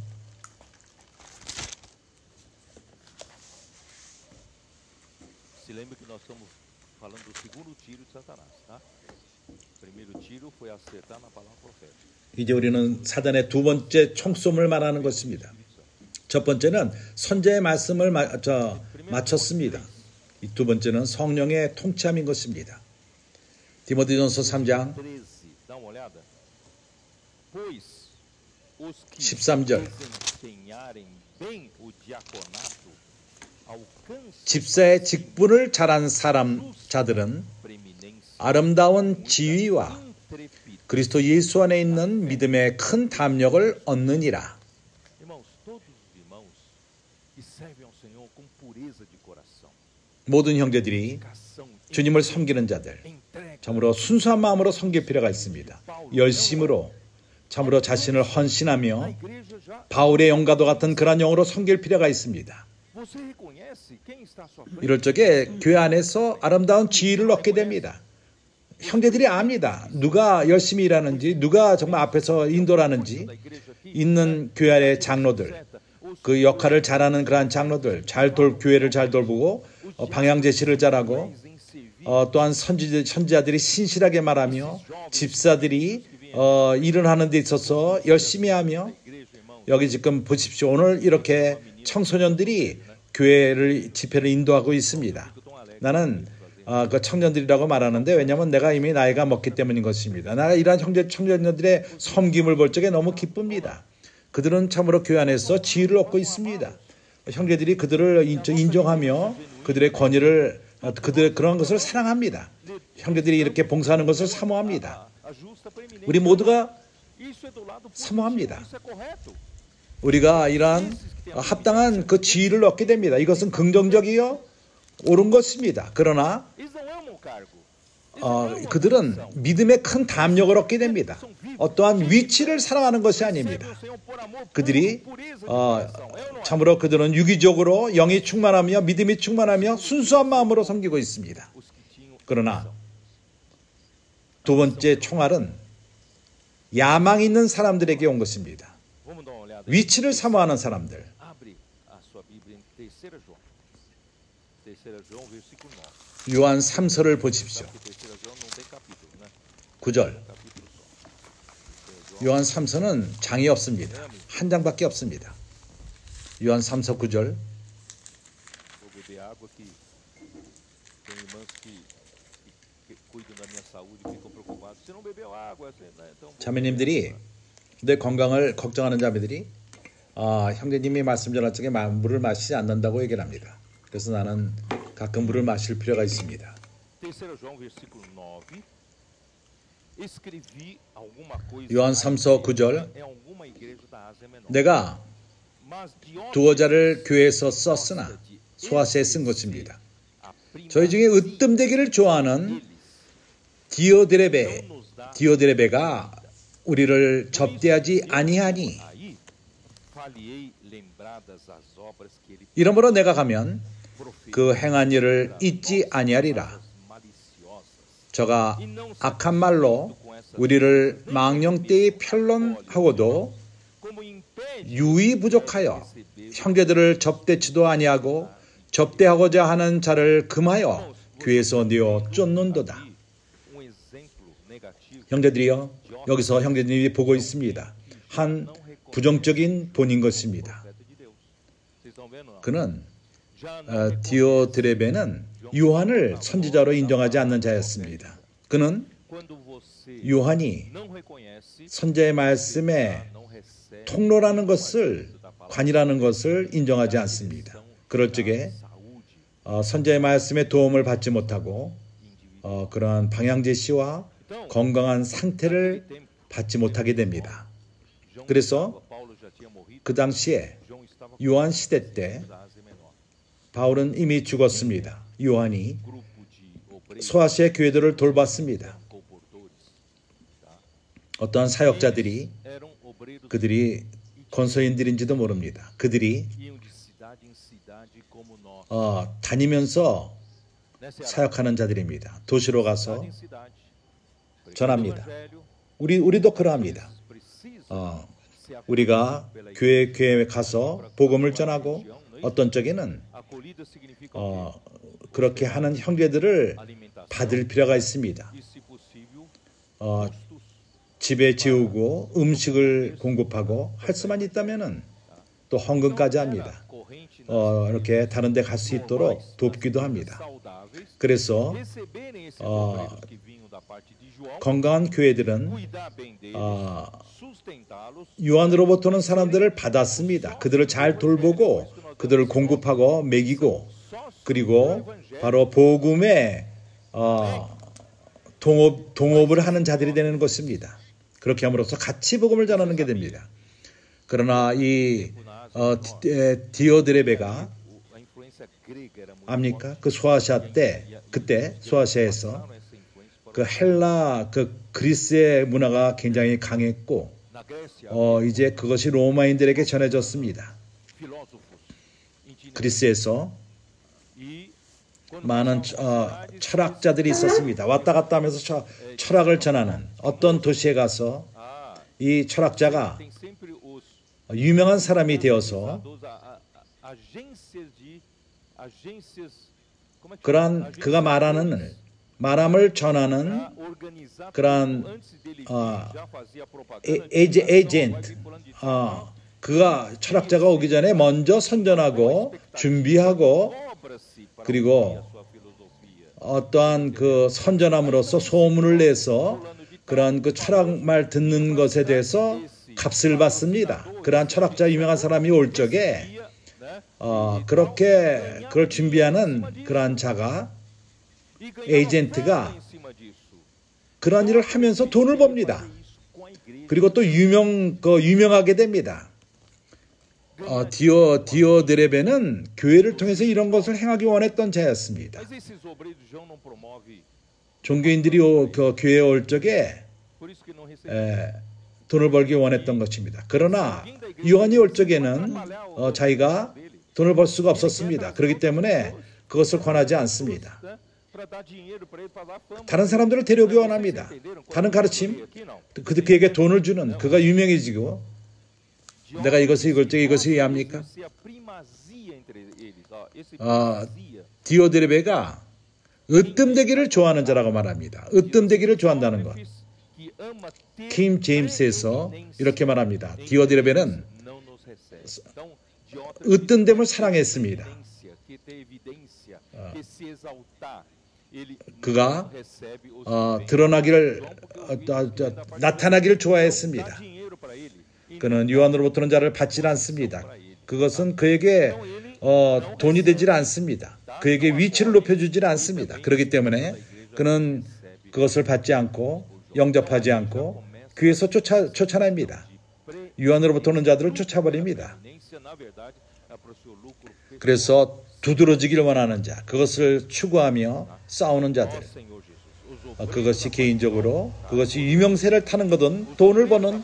'tiro foi acertar na palavra profética. 이제 우리는 사단의 두 번째 총쏨을 말하는 것입니다. 첫 번째는 선지자의 말씀을 마쳤습니다. 이 두 번째는 성령의 통치함인 것입니다. 디모데전서 3장 13절 집사의 직분을 잘한 자들은 아름다운 지위와 그리스도 예수 안에 있는 믿음의 큰 담력을 얻느니라. 모든 형제들이 주님을 섬기는 자들, 참으로 순수한 마음으로 섬길 필요가 있습니다. 열심으로 참으로 자신을 헌신하며 바울의 영과도 같은 그런 영으로 섬길 필요가 있습니다. 이럴 적에 교회 안에서 아름다운 지위를 얻게 됩니다. 형제들이 압니다. 누가 열심히 일하는지, 누가 정말 앞에서 인도를 하는지, 있는 교회 안의 장로들, 그 역할을 잘하는 그러한 장로들, 교회를 잘 돌보고 방향 제시를 잘하고, 또한 선지자들이 신실하게 말하며 집사들이 일을 하는 데 있어서 열심히 하며, 여기 지금 보십시오. 오늘 이렇게 청소년들이 교회를 집회를 인도하고 있습니다. 나는 그 청년들이라고 말하는데, 왜냐하면 내가 이미 나이가 먹기 때문인 것입니다. 나가 이러한 청년들의 섬김을 볼 적에 너무 기쁩니다. 그들은 참으로 교회 안에서 지위를 얻고 있습니다. 형제들이 그들을 인정하며 그들의 권위를 그들 그런 것을 사랑합니다. 형제들이 이렇게 봉사하는 것을 사모합니다. 우리 모두가 사모합니다. 우리가 이러한 합당한 그 지위를 얻게 됩니다. 이것은 긍정적이요 옳은 것입니다. 그러나 그들은 믿음의 큰 담력을 얻게 됩니다. 어떠한 위치를 사랑하는 것이 아닙니다. 그들이 참으로 그들은 유기적으로 영이 충만하며 믿음이 충만하며 순수한 마음으로 섬기고 있습니다. 그러나 두 번째 총알은 야망 있는 사람들에게 온 것입니다. 위치를 사모하는 사람들. 요한 3서를 보십시오. 9절. 요한 3서는 장이 없습니다. 한 장밖에 없습니다. 요한 3서 9절. 자매님들이 내 건강을 걱정하는 자매들이 형제님이 말씀 전할 적에 물을 마시지 않는다고 얘기를 합니다. 그래서 나는 가끔 물을 마실 필요가 있습니다. 요한 3서 9절. 내가 두어 자를 교회에서 썼으나 소아시아에 쓴 것입니다. 저희 중에 으뜸되기를 좋아하는 디오드레베가 우리를 접대하지 아니하니 이러므로 내가 가면 그 행한 일을 잊지 아니하리라. 저가 악한 말로 우리를 망령 때에 편론하고도 유의 부족하여 형제들을 접대치도 아니하고 접대하고자 하는 자를 금하여 교회에서 내어 쫓는도다. 형제들이여, 여기서 형제들이 보고 있습니다. 한 부정적인 본인 것입니다. 그는 디오드레베는 요한을 선지자로 인정하지 않는 자였습니다. 그는 요한이 선지자의 말씀에 통로라는 것을, 관이라는 것을 인정하지 않습니다. 그럴 적에 선지자의 말씀에 도움을 받지 못하고 그러한 방향 제시와 건강한 상태를 받지 못하게 됩니다. 그래서 그 당시에 요한 시대 때 바울은 이미 죽었습니다. 요한이 소아시아 교회들을 돌봤습니다. 어떠한 사역자들이 그들이 건설인들인지도 모릅니다. 그들이 다니면서 사역하는 자들입니다. 도시로 가서 전합니다. 우리도 그러합니다. 우리가 교회에 가서 복음을 전하고 어떤 적에는 그렇게 하는 형제들을 받을 필요가 있습니다. 집에 재우고 음식을 공급하고 할 수만 있다면은 또 헌금까지 합니다. 이렇게 다른 데 갈 수 있도록 돕기도 합니다. 그래서 건강한 교회들은 요한으로부터는 사람들을 받았습니다. 그들을 잘 돌보고 그들을 공급하고 먹이고 그리고 바로 복음에 동업을 하는 자들이 되는 것입니다. 그렇게 함으로써 같이 복음을 전하는 게 됩니다. 그러나 이 디오드레베가 압니까? 그 소아시아 때, 그때 소아시아에서 그 헬라, 그 그리스의 문화가 굉장히 강했고 이제 그것이 로마인들에게 전해졌습니다. 그리스에서 많은 철학자들이 있었습니다. 왔다 갔다 하면서 철학을 전하는 어떤 도시에 가서 이 철학자가 유명한 사람이 되어서 그러한 그가 말함을 전하는 그러한 에이전트, 그가 철학자가 오기 전에 먼저 선전하고 준비하고 그리고 어떠한 그 선전함으로써 소문을 내서 그러한 그 철학말 듣는 것에 대해서 값을 받습니다. 그러한 철학자 유명한 사람이 올 적에 그렇게 그걸 준비하는 그러한 자가 에이전트가 그러한 일을 하면서 돈을 법니다. 그리고 또 유명하게 됩니다. 디오드레베는 교회를 통해서 이런 것을 행하기 원했던 자였습니다. 종교인들이 그 교회에 올 적에 돈을 벌기 원했던 것입니다. 그러나 요한이 올 적에는 자기가 돈을 벌 수가 없었습니다. 그렇기 때문에 그것을 권하지 않습니다. 다른 사람들을 데려오기 원합니다. 다른 가르침, 그에게 돈을 주는, 그가 유명해지고 내가 이것을 이해야 합니까? 디오드레베가 으뜸되기를 좋아하는 자라고 말합니다. 으뜸되기를 좋아한다는 것. 킹 제임스에서 이렇게 말합니다. 디오드레베는 으뜸됨을 사랑했습니다. 그가 나타나기를 좋아했습니다. 그는 요한으로부터는 자를 받지 않습니다. 그것은 그에게 돈이 되질 않습니다. 그에게 위치를 높여주질 않습니다. 그렇기 때문에 그는 그것을 받지 않고 영접하지 않고 교회에서 쫓아냅니다. 요한으로부터 오는 자들을 쫓아버립니다. 그래서 두드러지기를 원하는 자, 그것을 추구하며 싸우는 자들, 그것이 개인적으로 그것이 유명세를 타는 거든 돈을 버는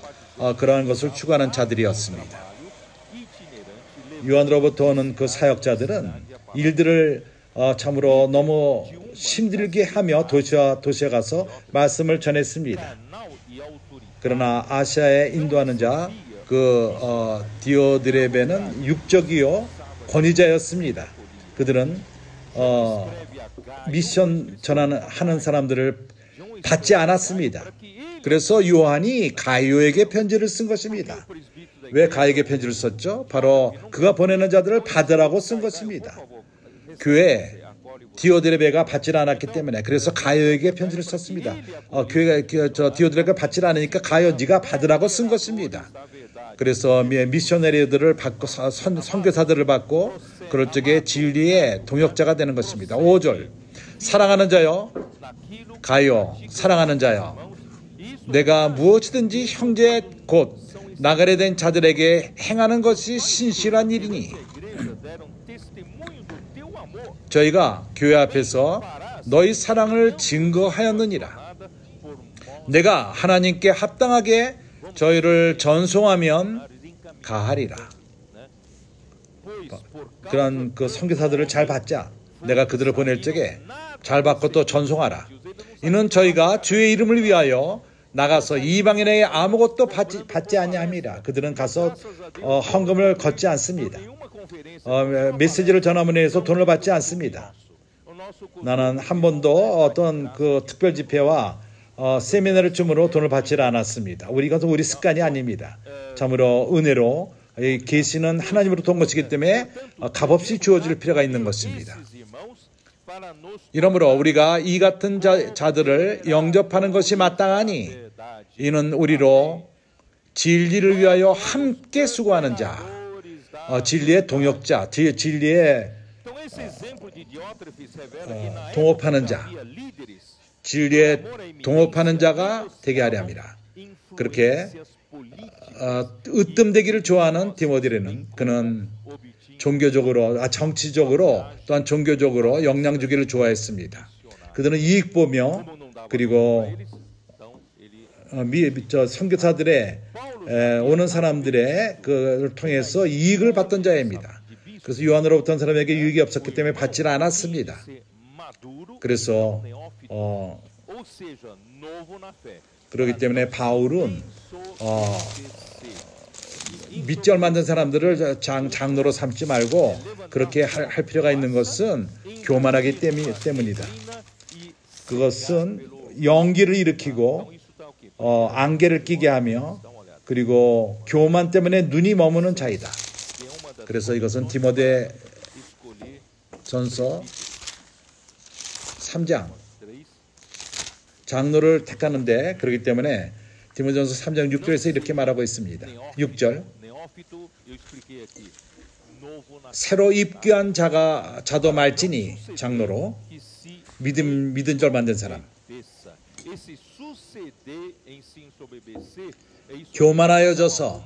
그러한 것을 추구하는 자들이었습니다. 요한으로부터 오는 그 사역자들은 일들을 참으로 너무 힘들게 하며 도시에 가서 말씀을 전했습니다. 그러나 아시아에 인도하는 자, 디오드레베는 육적이요 권위자였습니다. 그들은 미션 전하는 사람들을 받지 않았습니다. 그래서 요한이 가이오에게 편지를 쓴 것입니다. 왜 가이오에게 편지를 썼죠? 바로 그가 보내는 자들을 받으라고 쓴 것입니다. 교회 디오드레베가 받지 않았기 때문에 그래서 가이오에게 편지를 썼습니다. 디오드레베가 받지 않으니까 가이오 네가 받으라고 쓴 것입니다. 그래서 미셔너리들을 받고 선교사들을 받고 그럴 적에 진리의 동역자가 되는 것입니다. 5절 사랑하는 자여 가이오 사랑하는 자여 내가 무엇이든지 형제 곧 나가려 된 자들에게 행하는 것이 신실한 일이니 저희가 교회 앞에서 너희 사랑을 증거하였느니라. 내가 하나님께 합당하게 저희를 전송하면 가하리라. 그런 그 선교사들을 잘 받자. 내가 그들을 보낼 적에 잘 받고 또 전송하라. 이는 저희가 주의 이름을 위하여 나가서 이방인에게 아무것도 받지 아니함이라. 그들은 가서 헌금을 걷지 않습니다. 메시지를 전하문에 의해서 돈을 받지 않습니다. 나는 한 번도 어떤 그 특별 집회와 세미나를 줌으로 돈을 받지 않았습니다. 우리 습관이 아닙니다. 참으로 은혜로 계시는 하나님으로부터 온 것이기 때문에 값없이 주어질 필요가 있는 것입니다. 이러므로 우리가 이 같은 자들을 영접하는 것이 마땅하니 이는 우리로 진리를 위하여 함께 수고하는 자, 진리의 동역자, 진리의 동업하는 자, 진리에 동업하는 자가 되게 하려 함이라. 그렇게 으뜸되기를 좋아하는 디모데는 그는 종교적으로, 정치적으로 또한 종교적으로 영향 주기를 좋아했습니다. 그들은 이익 보며 그리고 선교사들의 오는 사람들의 그를 통해서 이익을 받던 자입니다. 그래서 요한으로부터 온 사람에게 유익이 없었기 때문에 받지 않았습니다. 그래서 그렇기 때문에 바울은 믿지 얼마 안 된 사람들을 장로로 삼지 말고 그렇게 할 필요가 있는 것은 교만하기 때문이다. 그것은 연기를 일으키고 안개를 끼게 하며 그리고 교만 때문에 눈이 머무는 자이다. 그래서 이것은 디모데 전서 3장 장로를 택하는데 그렇기 때문에 디모데전서 3장 6절에서 이렇게 말하고 있습니다. 6절 새로 입교한 자도 말지니 장로로 믿은 줄 만든 사람. 교만하여져서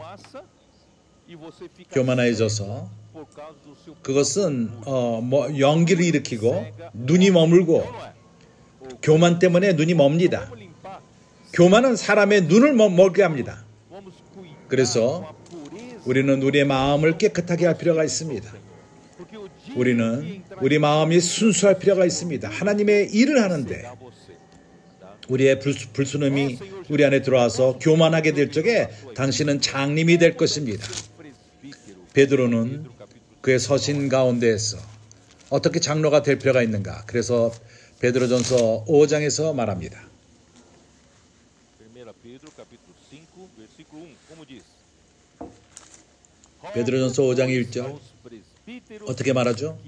그것은 연기를 일으키고 눈이 머물고 교만 때문에 눈이 멉니다. 교만은 사람의 눈을 멀게 합니다. 그래서 우리는 우리의 마음을 깨끗하게 할 필요가 있습니다. 우리는 우리 마음이 순수할 필요가 있습니다. 하나님의 일을 하는데 우리의 불순음이 우리 안에 들어와서 교만하게 될 적에 당신은 장님이 될 것입니다. 베드로는 그의 서신 가운데에서 어떻게 장로가 될 필요가 있는가? 그래서 베드로전서 5장에서 말합니다. 베드로전서 5장 1절 어떻게 말하죠?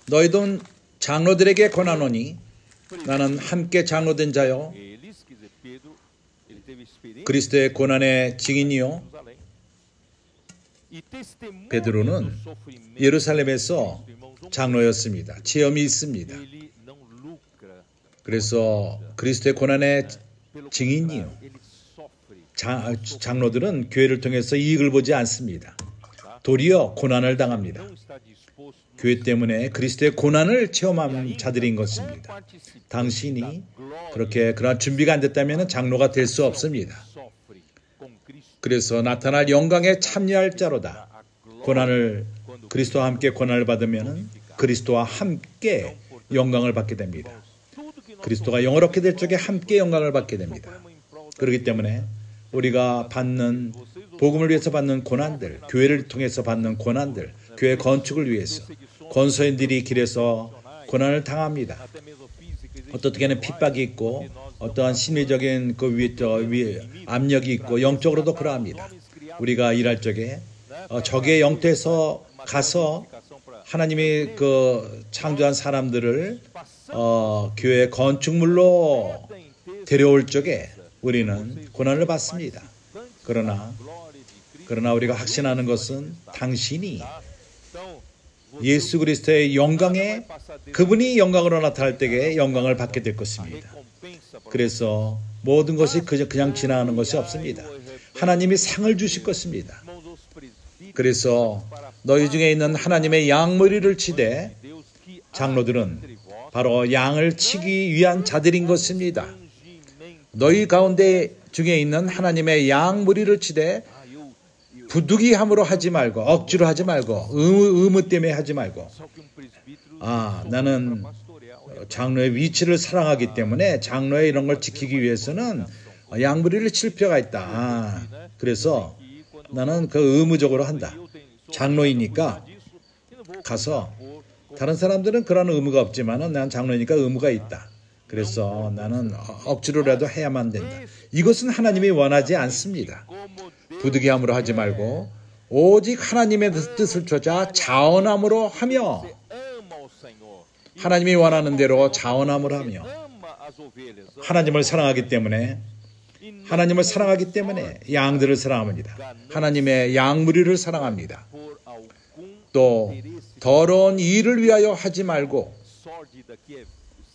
너희도 장로들에게 권하노니 나는 함께 장로된 자요 그리스도의 고난의 증인이요. 베드로는 예루살렘에서 장로였습니다. 체험이 있습니다. 그래서 그리스도의 고난의 증인이요. 장로들은 교회를 통해서 이익을 보지 않습니다. 도리어 고난을 당합니다. 교회 때문에 그리스도의 고난을 체험한 자들인 것입니다. 당신이 그러한 준비가 안 됐다면 장로가 될 수 없습니다. 그래서 나타날 영광에 참여할 자로다. 그리스도와 함께 고난을 받으면 그리스도와 함께 영광을 받게 됩니다. 그리스도가 영원롭게 될 적에 함께 영광을 받게 됩니다. 그렇기 때문에 우리가 받는 복음을 위해서 받는 고난들, 교회를 통해서 받는 고난들, 교회 건축을 위해서 권소인들이 길에서 고난을 당합니다. 어떻게는 핍박이 있고 어떠한 심리적인 압력이 있고 영적으로도 그러합니다. 우리가 일할 적에 적의 영토에서 가서 하나님이 창조한 사람들을 교회 건축물로 데려올 적에 우리는 고난을 받습니다. 그러나 우리가 확신하는 것은 당신이 예수 그리스도의 영광에 그분이 영광으로 나타날 때에 영광을 받게 될 것입니다. 그래서 모든 것이 그냥 지나가는 것이 없습니다. 하나님이 상을 주실 것입니다. 그래서 너희 중에 있는 하나님의 양머리를 치되 장로들은 바로 양을 치기 위한 자들인 것입니다. 너희 가운데 중에 있는 하나님의 양머리를 치되 부득이함으로 하지 말고 억지로 하지 말고 의무 때문에 하지 말고 나는 장로의 위치를 사랑하기 때문에 장로의 이런 걸 지키기 위해서는 양머리를 칠 필요가 있다. 그래서 나는 의무적으로 한다. 장로이니까 가서 다른 사람들은 그런 의무가 없지만 난 장로니까 의무가 있다. 그래서 나는 억지로라도 해야만 된다. 이것은 하나님이 원하지 않습니다. 부득이함으로 하지 말고 오직 하나님의 뜻을 쫓아 자원함으로 하며 하나님이 원하는 대로 자원함으로 하며 하나님을 사랑하기 때문에 양들을 사랑합니다. 하나님의 양무리를 사랑합니다. 또 더러운 일을 위하여 하지 말고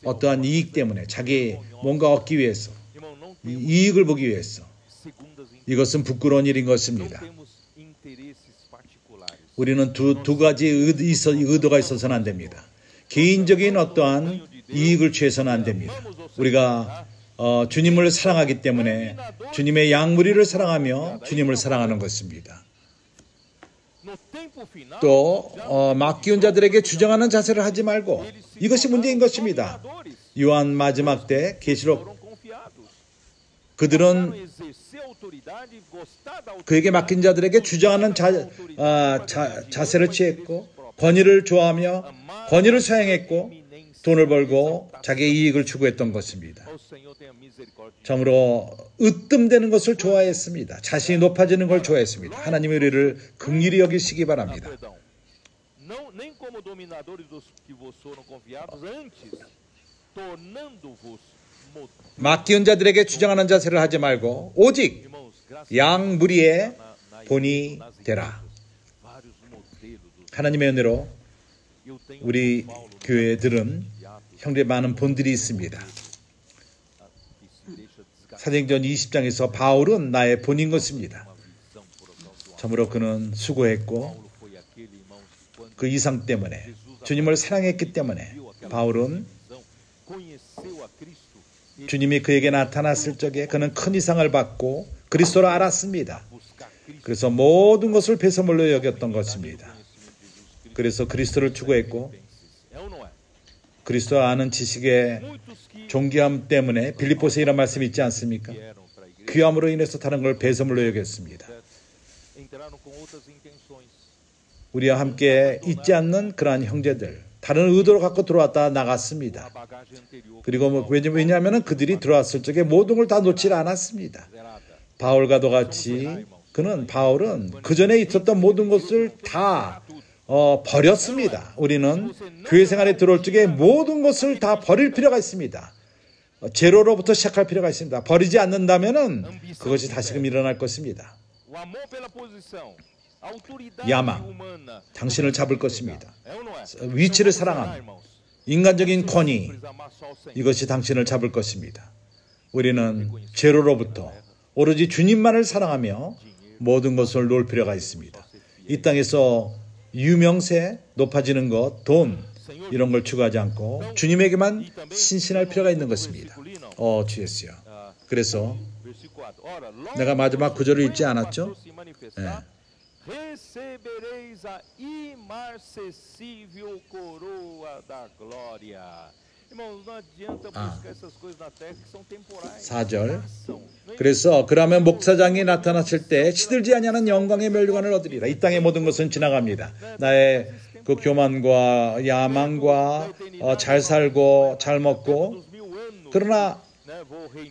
어떠한 이익 때문에 자기 뭔가 얻기 위해서 이익을 보기 위해서 이것은 부끄러운 일인 것입니다. 우리는 두 가지 의도가 있어서는 안 됩니다. 개인적인 어떠한 이익을 취해서는 안 됩니다. 우리가 주님을 사랑하기 때문에 주님의 양무리를 사랑하며 주님을 사랑하는 것입니다. 또 맡기운 자들에게 주장하는 자세를 하지 말고 이것이 문제인 것입니다. 요한 마지막 때 계시록 그들은 그에게 맡긴 자들에게 주장하는 자세를 취했고 권위를 좋아하며 권위를 사용했고 돈을 벌고 자기의 이익을 추구했던 것입니다. 참으로 으뜸되는 것을 좋아했습니다. 자신이 높아지는 걸 좋아했습니다. 하나님의 우리를 긍휼히 여기시기 바랍니다. 맡기운 자들에게 주장하는 자세를 하지 말고 오직 양 무리의 본이 되라. 하나님의 은혜로 우리 교회들은 형제 많은 본들이 있습니다. 사도행전 20장에서 바울은 나의 본인 것입니다. 참으로 그는 수고했고 그 이상 때문에 주님을 사랑했기 때문에 바울은 주님이 그에게 나타났을 적에 그는 큰 이상을 받고 그리스도를 알았습니다. 그래서 모든 것을 배설물로 여겼던 것입니다. 그래서 그리스도를 추구했고 그리스도 아는 지식의 존귀함 때문에 빌립보서에 이런 말씀이 있지 않습니까? 귀함으로 인해서 다른 걸 배설물로 여겼습니다. 우리와 함께 있지 않는 그러한 형제들, 다른 의도를 갖고 들어왔다 나갔습니다. 그리고 왜냐하면 그들이 들어왔을 적에 모든 걸 다 놓지 않았습니다. 바울과도 같이 바울은 그 전에 있었던 모든 것을 다 버렸습니다. 우리는 교회 생활에 들어올 적에 모든 것을 다 버릴 필요가 있습니다. 제로로부터 시작할 필요가 있습니다. 버리지 않는다면 그것이 다시금 일어날 것입니다. 야망, 당신을 잡을 것입니다. 위치를 사랑함, 인간적인 권위, 이것이 당신을 잡을 것입니다. 우리는 제로로부터 오로지 주님만을 사랑하며 모든 것을 놓을 필요가 있습니다. 이 땅에서 유명세, 높아지는 것, 돈 이런 걸 추구하지 않고 주님에게만 신신할 필요가 있는 것입니다. 주 예수여. 그래서 내가 마지막 구절을 읽지 않았죠? 네. Recebereis a imarcessível coroa da glória. Irmãos, não adianta buscar essas coisas na terra que são temporais. 4절. 그래서 그러면 목사장이 나타났을 때 시들지 아니하는 영광의 멸류관을 얻으리라. 이 땅의 모든 것은 지나갑니다. 나의 그 교만과 야망과 잘 살고 잘 먹고 그러나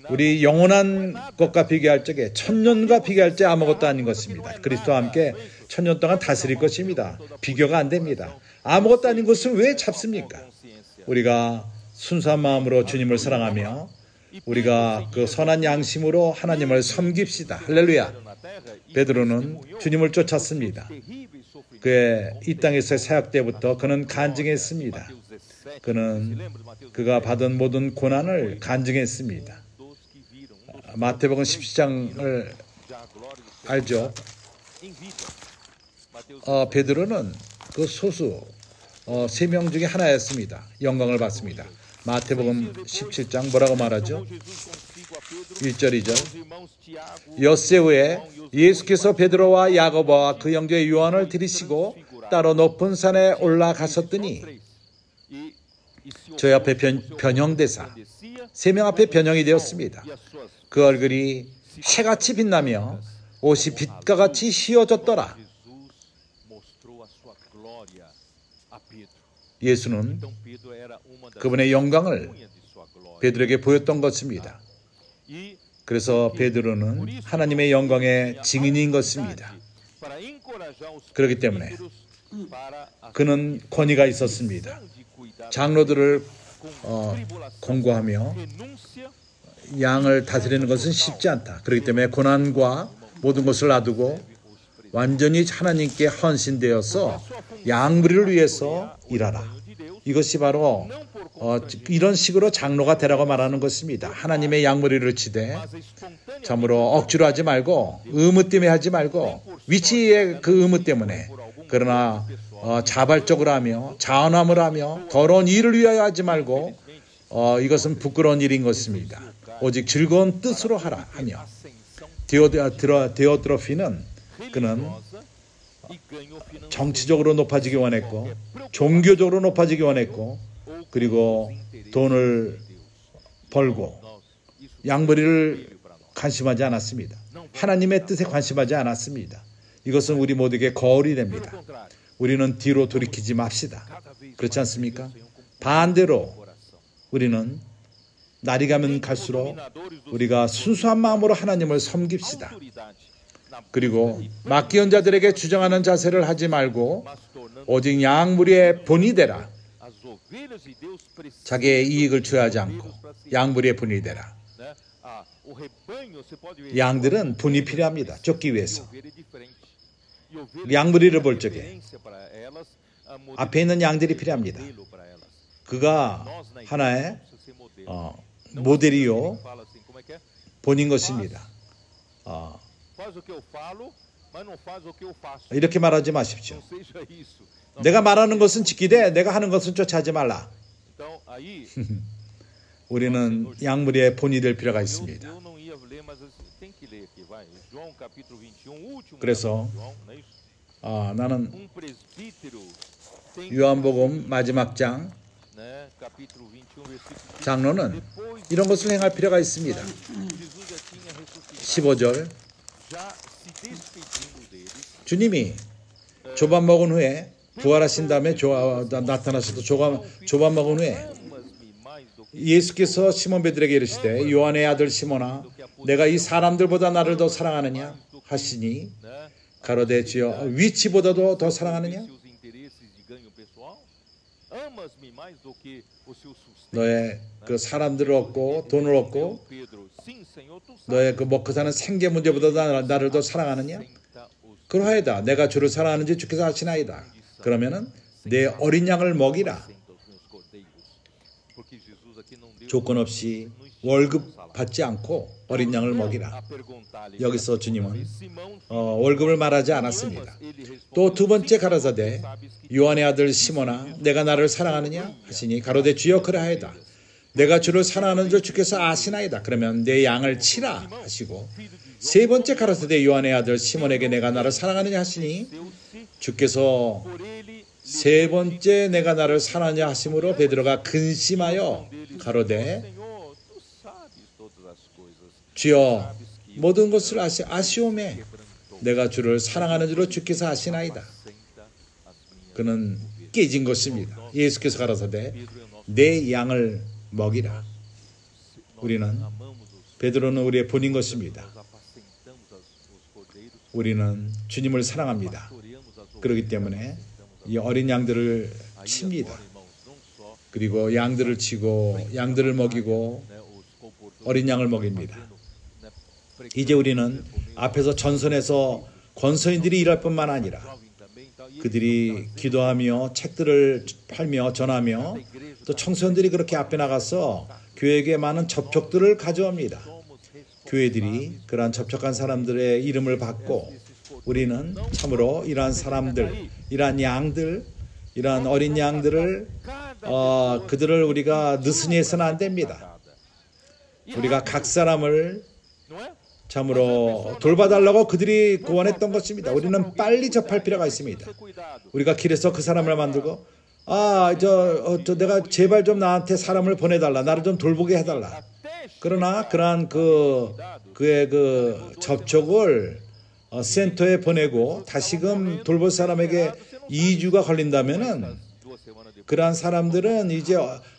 우리 영원한 것과 비교할 적에 천년과 비교할 때 아무것도 아닌 것입니다. 그리스도와 함께 천년 동안 다스릴 것입니다. 비교가 안 됩니다. 아무것도 아닌 것을 왜 잡습니까? 우리가 순수한 마음으로 주님을 사랑하며 우리가 그 선한 양심으로 하나님을 섬깁시다. 할렐루야. 베드로는 주님을 쫓았습니다. 그의 이 땅에서의 사역 때부터 그는 간증했습니다. 그가 받은 모든 고난을 간증했습니다. 마태복음 17장을 알죠? 베드로는 그 소수 3명 중에 하나였습니다. 영광을 받습니다. 마태복음 17장 뭐라고 말하죠? 1절 2절. 엿새 후에 예수께서 베드로와 야고보와 그 형제 요한을 들이시고 따로 높은 산에 올라가셨더니 저희 앞에 변형대사 3명 앞에 변형이 되었습니다. 그 얼굴이 해같이 빛나며 옷이 빛과 같이 휘어졌더라. 예수는 그분의 영광을 베드로에게 보였던 것입니다. 그래서 베드로는 하나님의 영광의 증인인 것입니다. 그렇기 때문에 그는 권위가 있었습니다. 장로들을 공고하며 양을 다스리는 것은 쉽지 않다. 그렇기 때문에 고난과 모든 것을 놔두고 완전히 하나님께 헌신되어서 양무리를 위해서 일하라. 이것이 바로 이런 식으로 장로가 되라고 말하는 것입니다. 하나님의 양무리를 치되 참으로 억지로 하지 말고 의무 때문에 하지 말고 위치의 그 의무 때문에 그러나 자발적으로 하며 자원함을 하며 더러운 일을 위하여 하지 말고 이것은 부끄러운 일인 것입니다. 오직 즐거운 뜻으로 하라 하며 데오드로피는 그는 정치적으로 높아지기 원했고 종교적으로 높아지기 원했고 그리고 돈을 벌고 양머리를 관심하지 않았습니다. 하나님의 뜻에 관심하지 않았습니다. 이것은 우리 모두에게 거울이 됩니다. 우리는 뒤로 돌이키지 맙시다. 그렇지 않습니까? 반대로 우리는 날이 가면 갈수록 우리가 순수한 마음으로 하나님을 섬깁시다. 그리고 맡기운 자들에게 주장하는 자세를 하지 말고 오직 양무리의 본이 되라. 자기의 이익을 취하지 않고 양무리의 본이 되라. 양들은 분이 필요합니다. 쫓기 위해서. 양무리를 볼 적에 앞에 있는 양들이 필요합니다. 그가 하나의 모델이요 본인 것입니다. 이렇게 말하지 마십시오. 내가 말하는 것은 지키되 내가 하는 것은 쫓아하지 말라. 우리는 양무리의 본이 될 필요가 있습니다. 그래서 나는 요한복음 마지막 장 장로는 이런 것을 행할 필요가 있습니다. 15절 주님이 조반 먹은 후에 부활하신 다음에 나타나셔도 조반 먹은 후에 예수께서 시몬 베드로에게 이르시되 요한의 아들 시몬아 내가 이 사람들보다 나를 더 사랑하느냐 하시니 가로되 주여 위치보다도 더 사랑하느냐 너의 그 사람들을 얻고 돈을 얻고 너의 그 먹고 사는 생계 문제보다 나를 더 사랑하느냐 그러하이다 내가 주를 사랑하는지 주께서 아시나이다 그러면은 내 어린 양을 먹이라 조건 없이 월급 받지 않고 어린 양을 먹이라. 여기서 주님은 월급을 말하지 않았습니다. 또 두 번째 가라사대 요한의 아들 시몬아 내가 나를 사랑하느냐 하시니 가로되 주여 그러하이다. 내가 주를 사랑하는 줄 주께서 아시나이다. 그러면 내 양을 치라 하시고 세 번째 가라사대 요한의 아들 시몬에게 내가 나를 사랑하느냐 하시니 주께서 세 번째 내가 나를 사랑하냐 하심으로 베드로가 근심하여 가로되 주여 모든 것을 아시오매 내가 주를 사랑하는 줄로 주께서 아시나이다. 그는 깨진 것입니다. 예수께서 가라사대 내 양을 먹이라. 우리는 베드로는 우리의 본인 것입니다. 우리는 주님을 사랑합니다. 그렇기 때문에 이 어린 양들을 칩니다. 그리고 양들을 치고 양들을 먹이고 어린 양을 먹입니다. 이제 우리는 앞에서 전선에서 권서인들이 일할 뿐만 아니라 그들이 기도하며 책들을 팔며 전하며 또 청소년들이 그렇게 앞에 나가서 교회에게 많은 접촉들을 가져옵니다. 교회들이 그러한 접촉한 사람들의 이름을 받고 우리는 참으로 이러한 사람들, 이러한 양들, 이러한 어린 양들을 그들을 우리가 느슨히 해서는 안 됩니다. 우리가 각 사람을 참으로 돌봐달라고 그들이 구원했던 것입니다. 우리는 빨리 접할 필요가 있습니다. 우리가 길에서 그 사람을 만들고 내가 제발 좀 나한테 사람을 보내달라. 나를 좀 돌보게 해달라. 그러나 그러한 그의 그 접촉을 센터에 보내고 다시금 돌볼 사람에게 2주가 걸린다면은 그러한 사람들은 이제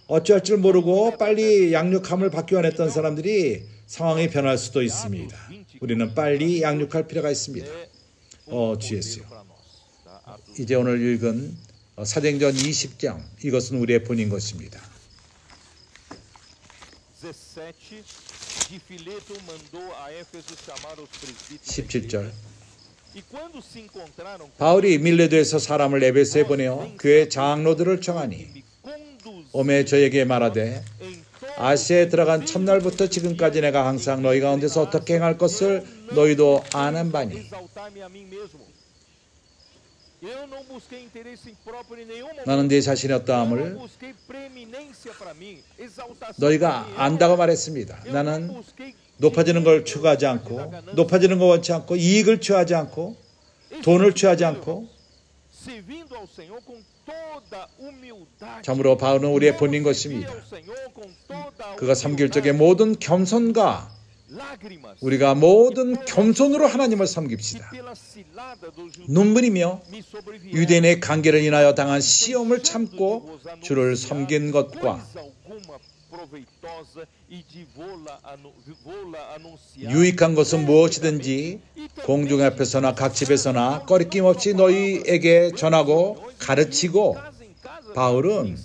어찌할 줄 모르고 빨리 양육함을 받기 원했던 사람들이 상황이 변할 수도 있습니다. 우리는 빨리 양육할 필요가 있습니다. 주 예수요. 이제 오늘 읽은 사도행전 20장 이것은 우리의 본인 것입니다. 17절 바울이 밀레도에서 사람을 에베소에 보내어 교회 장로들을 청하니 오매 저에게 말하되 아시아에 들어간 첫날부터 지금까지 내가 항상 너희 가운데서 어떻게 행할 것을 너희도 아는 바니 나는 내 자신의 어떠함을 너희가 안다고 말했습니다. 나는 높아지는 걸 추구하지 않고 높아지는 거 원치 않고 이익을 취하지 않고 돈을 취하지 않고 참으로 바울은 우리의 본인 것입니다. 그가 섬길 적에 모든 겸손과 우리가 모든 겸손으로 하나님을 섬깁시다. 눈물이며 유대인의 관계를 인하여 당한 시험을 참고 주를 섬긴 것과 유익한 것은 무엇이든지 공중 앞에서나 각 집에서나 꺼리낌 없이 너희에게 전하고 가르치고 바울은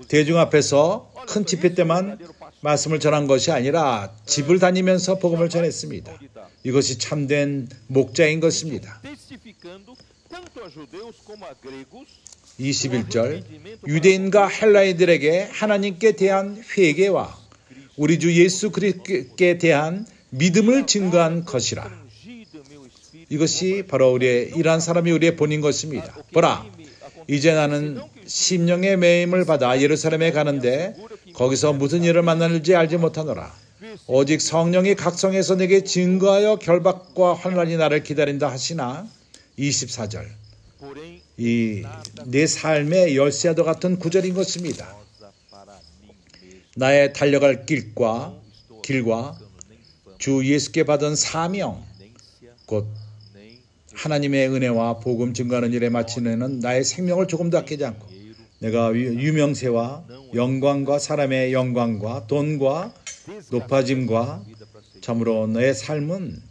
대중 앞에서 큰 집회 때만 말씀을 전한 것이 아니라 집을 다니면서 복음을 전했습니다. 이것이 참된 목자인 것입니다. 21절 유대인과 헬라인들에게 하나님께 대한 회개와 우리 주 예수 그리스도께 대한 믿음을 증거한 것이라. 이것이 바로 우리의 이러한 사람이 우리의 본인 것입니다. 보라, 이제 나는 심령의 매임을 받아 예루살렘에 가는데 거기서 무슨 일을 만날지 알지 못하노라. 오직 성령이 각성해서 내게 증거하여 결박과 환난이 나를 기다린다 하시나. 24절 이 내 삶의 열쇠와도 같은 구절인 것입니다. 나의 달려갈 길과 주 예수께 받은 사명 곧 하나님의 은혜와 복음 증거하는 일에 마치는 나의 생명을 조금도 아끼지 않고 내가 유명세와 영광과 사람의 영광과 돈과 높아짐과 참으로 내 삶은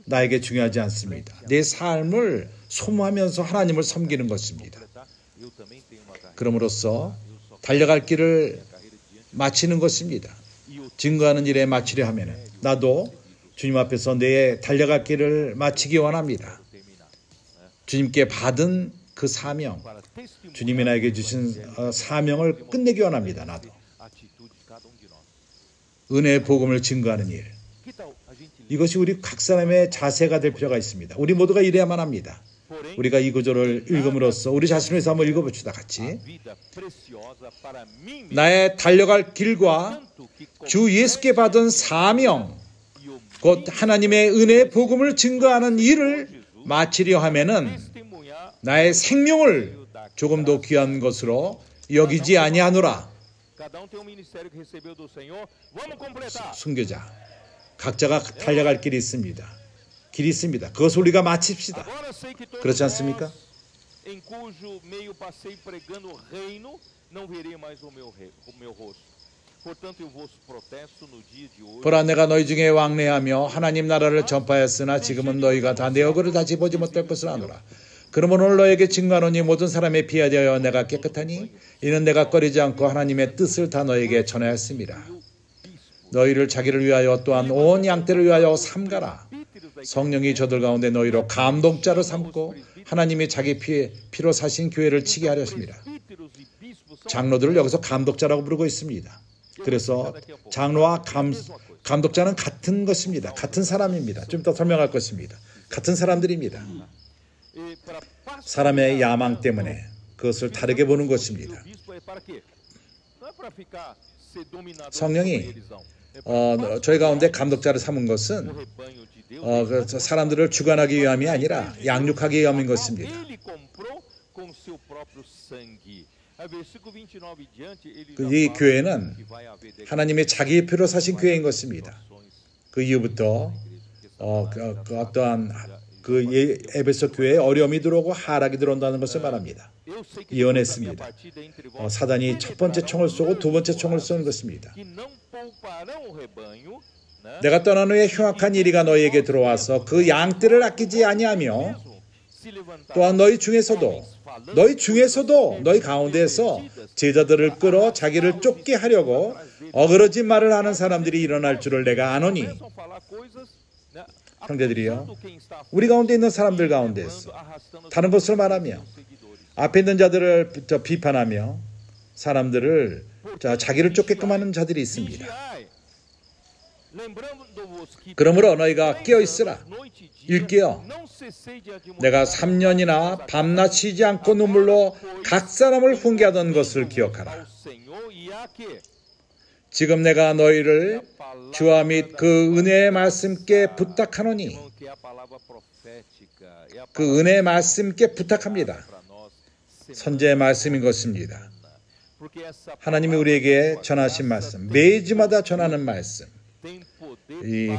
나에게 중요하지 않습니다. 내 삶을 소모하면서 하나님을 섬기는 것입니다. 그럼으로써 달려갈 길을 마치는 것입니다. 증거하는 일에 마치려 하면 나도 주님 앞에서 내 달려갈 길을 마치기 원합니다. 주님께 받은 그 사명, 주님이 나에게 주신 사명을 끝내기 원합니다. 나도 은혜의 복음을 증거하는 일, 이것이 우리 각 사람의 자세가 될 필요가 있습니다. 우리 모두가 이래야만 합니다. 우리가 이 구절을 읽음으로써 우리 자신을 위해서 한번 읽어봅시다. 같이. 나의 달려갈 길과 주 예수께 받은 사명 곧 하나님의 은혜의 복음을 증거하는 일을 마치려 하면은 나의 생명을 조금도 귀한 것으로 여기지 아니하노라. 순교자 각자가 달려갈 길이 있습니다. 길이 있습니다. 그것을 우리가 마칩시다. 그렇지 않습니까? 보라, 내가 너희 중에 왕래하며 하나님 나라를 전파하였으나 지금은 너희가 다 내 얼굴을 다시 보지 못할 것을 아노라. 그러므로 오늘 너에게 증거하노니 모든 사람에 비하여 내가 깨끗하니 이는 내가 꺼리지 않고 하나님의 뜻을 다 너에게 전하였습니다. 너희를 자기를 위하여 또한 온 양떼를 위하여 삼가라. 성령이 저들 가운데 너희로 감동자로 삼고 하나님이 자기 피로 사신 교회를 치게 하렸습니다. 장로들을 여기서 감독자라고 부르고 있습니다. 그래서 장로와 감독자는 같은 것입니다. 같은 사람입니다. 좀 더 설명할 것입니다. 같은 사람들입니다. 사람의 야망 때문에 그것을 다르게 보는 것입니다. 성령이 저희 가운데 감독자를 삼은 것은 사람들을 주관하기 위함이 아니라 양육하기 위함인 것입니다. 이 교회는 하나님의 자기의 피로 사신 교회인 것입니다. 그 이후부터 어떠한 에베소 교회에 어려움이 들어오고 하락이 들어온다는 것을 말합니다. 예언했습니다. 사단이 첫 번째 총을 쏘고 두 번째 총을 쏘는 것입니다. 내가 떠난 후에 흉악한 이리가 너희에게 들어와서 그 양떼를 아끼지 아니하며 또한 너희 중에서도 너희 가운데에서 제자들을 끌어 자기를 쫓게 하려고 어그러진 말을 하는 사람들이 일어날 줄을 내가 아노니. 형제들이요, 우리 가운데 있는 사람들 가운데에서 다른 것으로 말하며 앞에 있는 자들을 비판하며 사람들을 자기를 쫓게끔 하는 자들이 있습니다. 그러므로 너희가 깨어있으라. 일깨어 내가 3년이나 밤낮 쉬지 않고 눈물로 각 사람을 훈계하던 것을 기억하라. 지금 내가 너희를 주와 및 그 은혜의 말씀께 부탁하노니, 그 은혜의 말씀께 부탁합니다. 선제의 말씀인 것입니다. 하나님이 우리에게 전하신 말씀, 매주마다 전하는 말씀,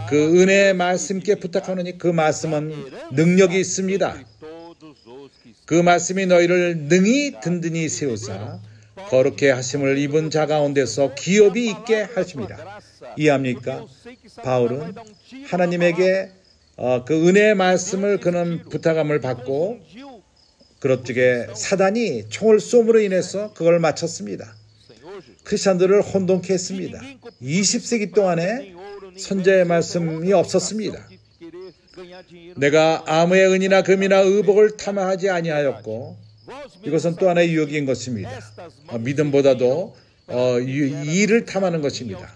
그 은혜의 말씀께 부탁하노니 그 말씀은 능력이 있습니다. 그 말씀이 너희를 능히 든든히 세우사 거룩해 하심을 입은 자 가운데서 기업이 있게 하십니다. 이해합니까? 바울은 하나님에게 그 은혜의 말씀을 그는 부탁함을 받고 그렇게 사단이 총을 쏘므로 인해서 그걸 마쳤습니다. 크리스찬들을 혼돈케 했습니다. 20세기 동안에 선제의 말씀이 없었습니다. 내가 아무의 은이나 금이나 의복을 탐하지 아니하였고 이것은 또 하나의 유혹인 것입니다. 믿음보다도 일을 탐하는 것입니다.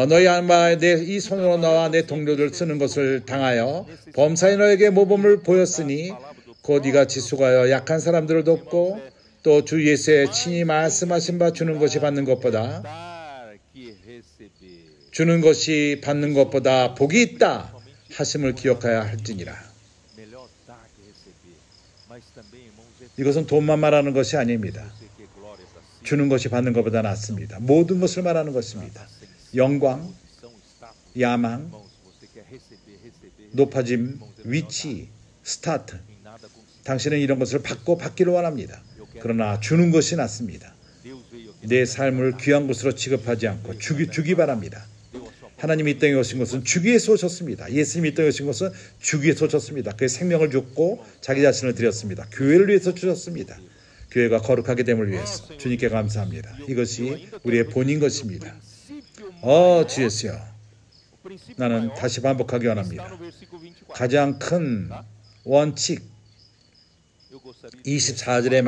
너희 아마 이 손으로 나와 내 동료들 쓰는 것을 당하여 범사에 너에게 모범을 보였으니 곧 이같이 수고하여 약한 사람들을 돕고 또 주 예수의 친히 말씀하신 바 주는 것이 받는 것보다 복이 있다 하심을 기억하여야 할지니라. 이것은 돈만 말하는 것이 아닙니다. 주는 것이 받는 것보다 낫습니다. 모든 것을 말하는 것입니다. 영광, 야망, 높아짐, 위치, 스타트. 당신은 이런 것을 받기를 원합니다. 그러나 주는 것이 낫습니다. 내 삶을 귀한 것으로 취급하지 않고 주기 바랍니다. 하나님이 이 땅에 오신 것은 주기 위해서 오셨습니다. 예수님이 이 땅에 오신 것은 주기 위해서 오셨습니다. 그의 생명을 줬고 자기 자신을 드렸습니다. 교회를 위해서 주셨습니다. 교회가 거룩하게 됨을 위해서 주님께 감사합니다. 이것이 우리의 본인 것입니다. 주 예수여, 나는 다시 반복하기 원합니다. 가장 큰 원칙 24절의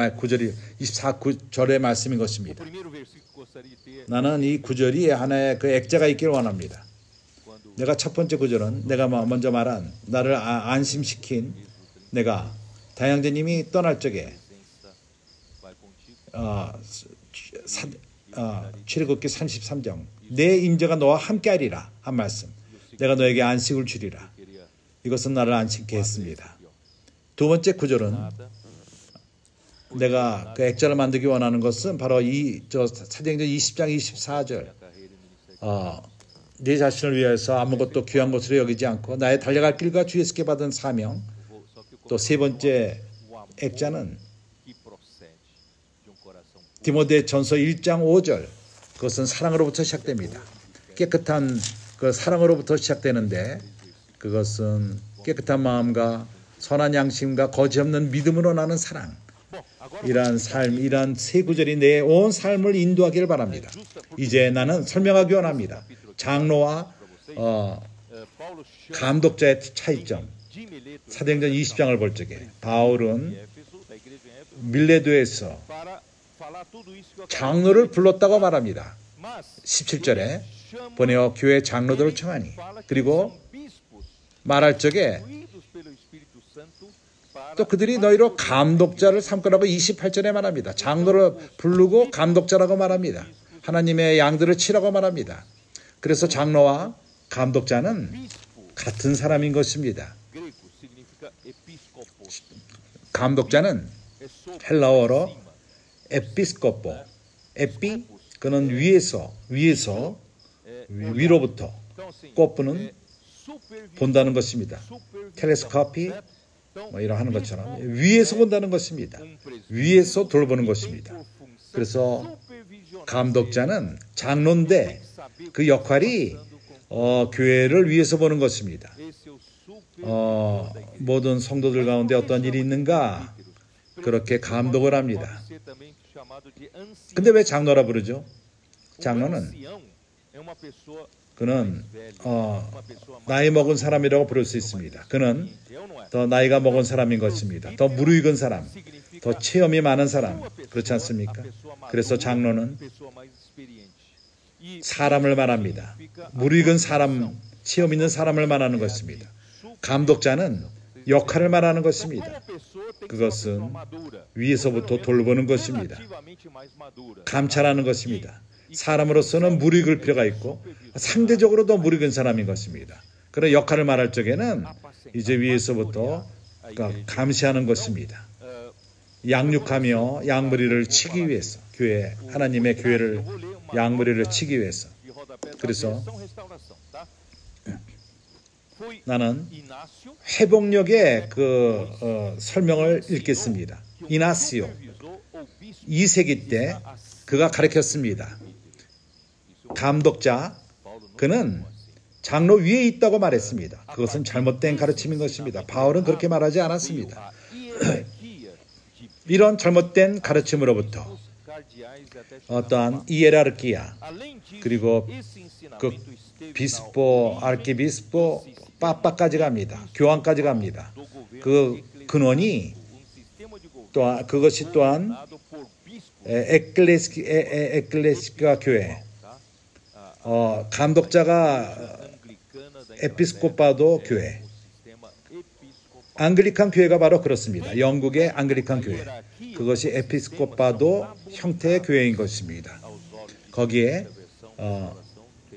말씀인 것입니다. 나는 이 구절이 하나의 그 액자가 있기를 원합니다. 내가 첫 번째 구절은 내가 먼저 말한 나를 안심시킨 내가 다양제님이 떠날 적에 출애굽기 33장 내 인자가 너와 함께하리라 한 말씀. 내가 너에게 안식을 주리라. 이것은 나를 안식케 했습니다. 두 번째 구절은 내가 그 액자를 만들기 원하는 것은 바로 사도행전 20장 24절 네 자신을 위해서 아무것도 귀한 것으로 여기지 않고 나의 달려갈 길과 주 예수께 받은 사명. 또 세 번째 액자는 디모데전서 1장 5절 그것은 사랑으로부터 시작됩니다. 깨끗한 그 사랑으로부터 시작되는데 그것은 깨끗한 마음과 선한 양심과 거짓없는 믿음으로 나는 사랑. 이러한 삶, 이러한 세 구절이 내 온 삶을 인도하기를 바랍니다. 이제 나는 설명하기 원합니다. 장로와 감독자의 차이점. 사도행전 20장을 볼 적에 바울은 밀레도에서 장로를 불렀다고 말합니다. 17절에 보내어 교회 장로들을 청하니 그리고 말할 적에 또 그들이 너희로 감독자를 삼거라고 28절에 말합니다. 장로를 부르고 감독자라고 말합니다. 하나님의 양들을 치라고 말합니다. 그래서 장로와 감독자는 같은 사람인 것입니다. 감독자는 헬라어로 에피스코포, 에피 그는 위로부터, 코프는 본다는 것입니다. 텔레스코피 이러하는 것처럼 위에서 본다는 것입니다. 위에서 돌보는 것입니다. 그래서 감독자는 장로인데 그 역할이 교회를 위에서 보는 것입니다. 모든 성도들 가운데 어떤 일이 있는가 그렇게 감독을 합니다. 근데 왜 장로라 부르죠? 장로는 그는 나이 먹은 사람이라고 부를 수 있습니다. 그는 더 나이가 먹은 사람인 것입니다. 더 무르익은 사람, 더 체험이 많은 사람, 그렇지 않습니까? 그래서 장로는 사람을 말합니다. 무르익은 사람, 체험 있는 사람을 말하는 것입니다. 감독자는 역할을 말하는 것입니다. 그것은 위에서부터 돌보는 것입니다. 감찰하는 것입니다. 사람으로서는 무르익을 필요가 있고 상대적으로 더 무르익은 사람인 것입니다. 그런 역할을 말할 적에는 이제 위에서부터 감시하는 것입니다. 양육하며 양머리를 치기 위해서 교회 하나님의 교회를 양머리를 치기 위해서. 그래서 나는 회복력의 설명을 읽겠습니다. 이나시오 2세기 때 그가 가르쳤습니다. 감독자 그는 장로 위에 있다고 말했습니다. 그것은 잘못된 가르침인 것입니다. 바울은 그렇게 말하지 않았습니다. 이런 잘못된 가르침으로부터 어떠한 이에라르키아 그리고 그 비스포, 아르키비스포, 빠빠까지 갑니다. 교황까지 갑니다. 그 근원이 또한 그것이 또한 에클레시아 교회, 감독자가 에피스코파도 교회, 앙글리칸 교회가 바로 그렇습니다. 영국의 앙글리칸 교회, 그것이 에피스코파도 형태의 교회인 것입니다. 거기에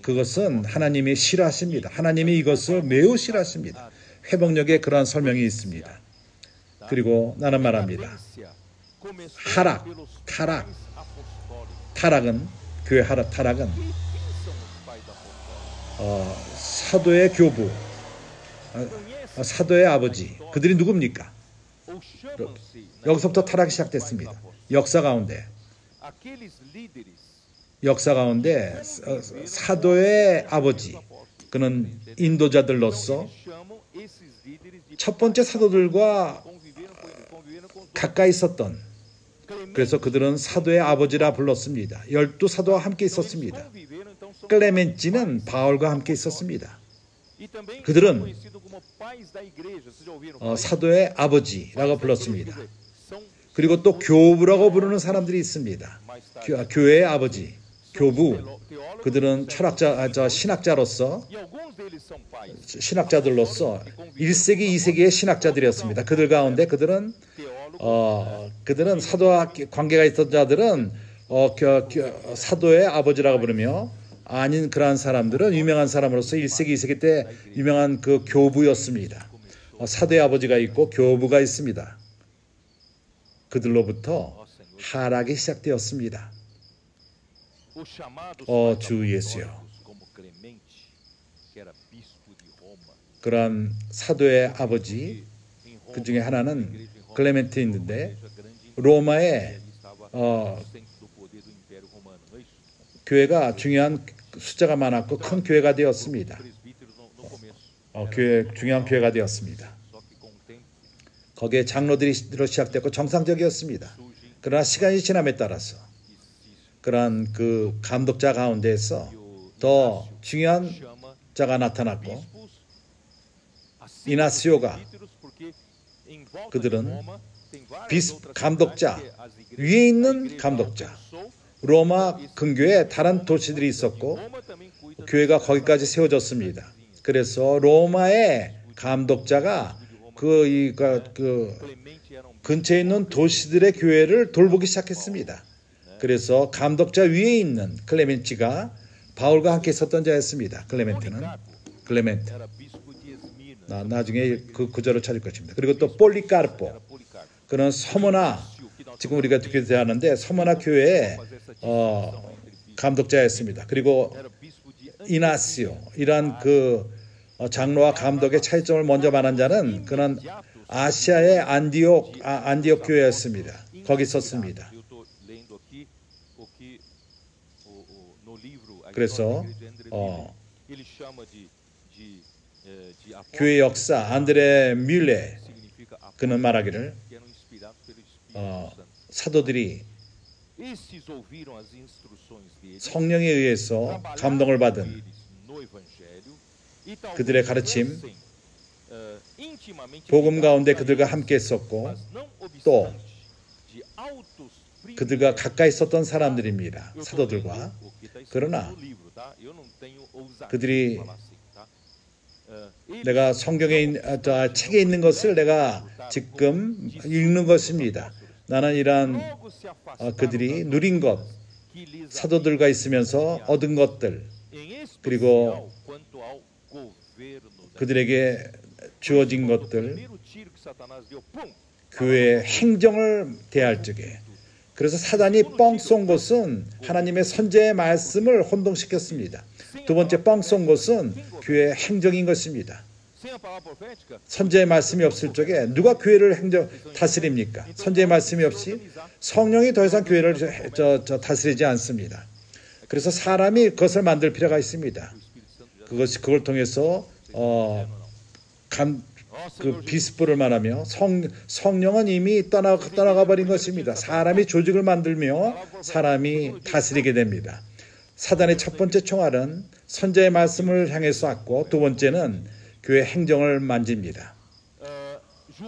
그것은 하나님이 싫어하십니다. 하나님이 이것을 매우 싫어하십니다. 회복력에 그러한 설명이 있습니다. 그리고 나는 말합니다. 타락은 교회 타락은 사도의 교부, 사도의 아버지, 그들이 누굽니까? 여기서부터 타락이 시작됐습니다. 역사 가운데 사도의 아버지, 그는 인도자들로서 첫 번째 사도들과 가까이 있었던, 그래서 그들은 사도의 아버지라 불렀습니다. 12사도와 함께 있었습니다. 클레멘티는 바울과 함께 있었습니다. 그들은 사도의 아버지라고 불렀습니다. 그리고 또 교부라고 부르는 사람들이 있습니다. 교회의 아버지, 교부. 그들은 신학자들로서 1세기, 2세기의 신학자들이었습니다. 그들 가운데 그들은 사도와 관계가 있던 자들은 사도의 아버지라고 부르며, 아닌 그러한 사람들은 유명한 사람으로서 1세기, 2세기 때 유명한 그 교부였습니다. 사도의 아버지가 있고 교부가 있습니다. 그들로부터 하락이 시작되었습니다. 주 예수여. 그러한 사도의 아버지, 그 중에 하나는 클레멘트 있는데, 로마의 교회가 중요한 숫자가 많았고 큰 교회가 되었습니다. 중요한 교회가 되었습니다. 거기에 장로들로 시작됐고 정상적이었습니다. 그러나 시간이 지남에 따라서 그러한 그 감독자 가운데에서 더 중요한 자가 나타났고, 이나시오가, 그들은 감독자, 위에 있는 감독자, 로마 근교에 다른 도시들이 있었고 교회가 거기까지 세워졌습니다. 그래서 로마의 감독자가 그 근처에 있는 도시들의 교회를 돌보기 시작했습니다. 그래서 감독자 위에 있는 클레멘티가 바울과 함께 있었던 자였습니다. 클레멘트. 나중에 그 구절을 찾을 것입니다. 그리고 또 폴리카르포, 그는 서머나, 지금 우리가 듣게 하는데 서머나 교회의 감독자였습니다. 그리고 이나시오, 이러한 그 장로와 감독의 차이점을 먼저 말한 자는 그는 아시아의 안디옥 교회였습니다. 거기 있었습니다. 그래서 교회 역사, 안드레 뮬레, 그는 말하기를 사도들이 성령에 의해서 감동을 받은 그들의 가르침, 복음 가운데 그들과 함께 했었고 또 그들과 가까이 있었던 사람들입니다. 사도들과. 그러나 그들이 내가 성경에 책에 있는 것을 내가 지금 읽는 것입니다. 나는 이러한 그들이 누린 것, 사도들과 있으면서 얻은 것들, 그리고 그들에게 주어진 것들, 교회의 행정을 대할 적에, 그래서 사단이 뻥 쏜 것은 하나님의 선제의 말씀을 혼동시켰습니다. 두 번째 뻥 쏜 것은 교회의 행정인 것입니다. 선제의 말씀이 없을 적에 누가 교회를 다스립니까? 선제의 말씀이 없이 성령이 더 이상 교회를 다스리지 않습니다. 그래서 사람이 그것을 만들 필요가 있습니다. 그걸 통해서 그 비스포를 말하며 성령은 이미 떠나가 버린 것입니다. 사람이 조직을 만들며 사람이 다스리게 됩니다. 사단의 첫 번째 총알은 선제의 말씀을 향해 쐈고 두 번째는 교회 행정을 만집니다.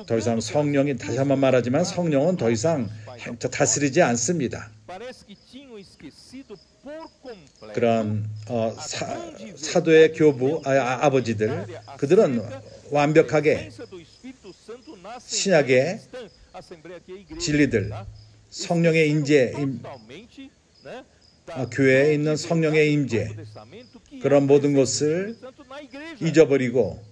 더 이상 성령이, 다시 한번 말하지만 성령은 더 이상 다스리지 않습니다. 그런 사도의 교부, 아버지들, 그들은 완벽하게 신약의 진리들, 성령의 임재, 교회에 있는 성령의 임재, 그런 모든 것을 잊어버리고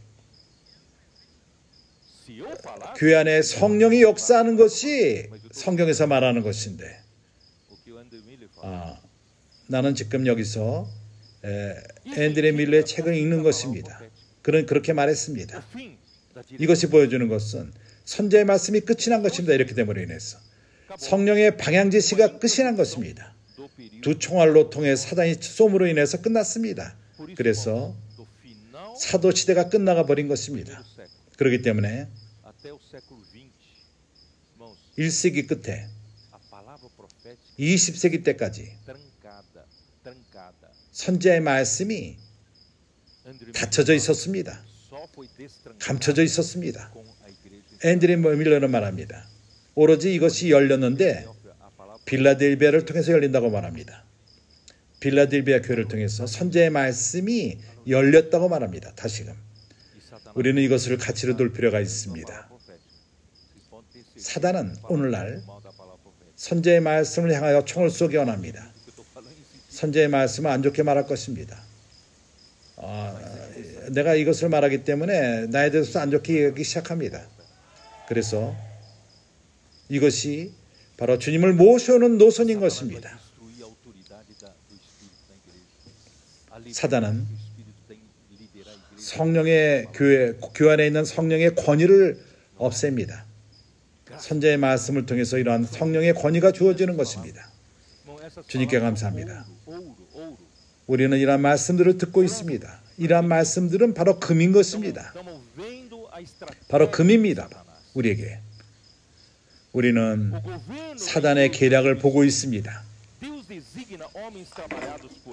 교회 안에 성령이 역사하는 것이 성경에서 말하는 것인데, 나는 지금 여기서 앤드레 밀러의 책을 읽는 것입니다. 그렇게 말했습니다. 이것이 보여주는 것은 선지자의 말씀이 끝이 난 것입니다. 이렇게 됨으로 인해서 성령의 방향제시가 끝이 난 것입니다. 두 총알로 통해 사단이 쏘므로 인해서 끝났습니다. 그래서 사도 시대가 끝나가 버린 것입니다. 그렇기 때문에 1세기 끝에 20세기 때까지 선지자의 말씀이 닫혀져 있었습니다. 감춰져 있었습니다. 앤드레 밀러는 말합니다. 오로지 이것이 열렸는데 빌라델비아를 통해서 열린다고 말합니다. 빌라델비아 교회를 통해서 선지자의 말씀이 열렸다고 말합니다. 다시금 우리는 이것을 가치로 둘 필요가 있습니다. 사단은 오늘날 선지자의 말씀을 향하여 총을 쏘기 원합니다. 선지자의 말씀을 안 좋게 말할 것입니다. 내가 이것을 말하기 때문에 나에 대해서 안 좋게 여기기 시작합니다. 그래서 이것이 바로 주님을 모셔오는 노선인 것입니다. 사단은 성령의 교회 안에 있는 성령의 권위를 없앱니다. 선지자의 말씀을 통해서 이러한 성령의 권위가 주어지는 것입니다. 주님께 감사합니다. 우리는 이러한 말씀들을 듣고 있습니다. 이러한 말씀들은 바로 금인 것입니다. 바로 금입니다. 우리에게. 우리는 사단의 계략을 보고 있습니다.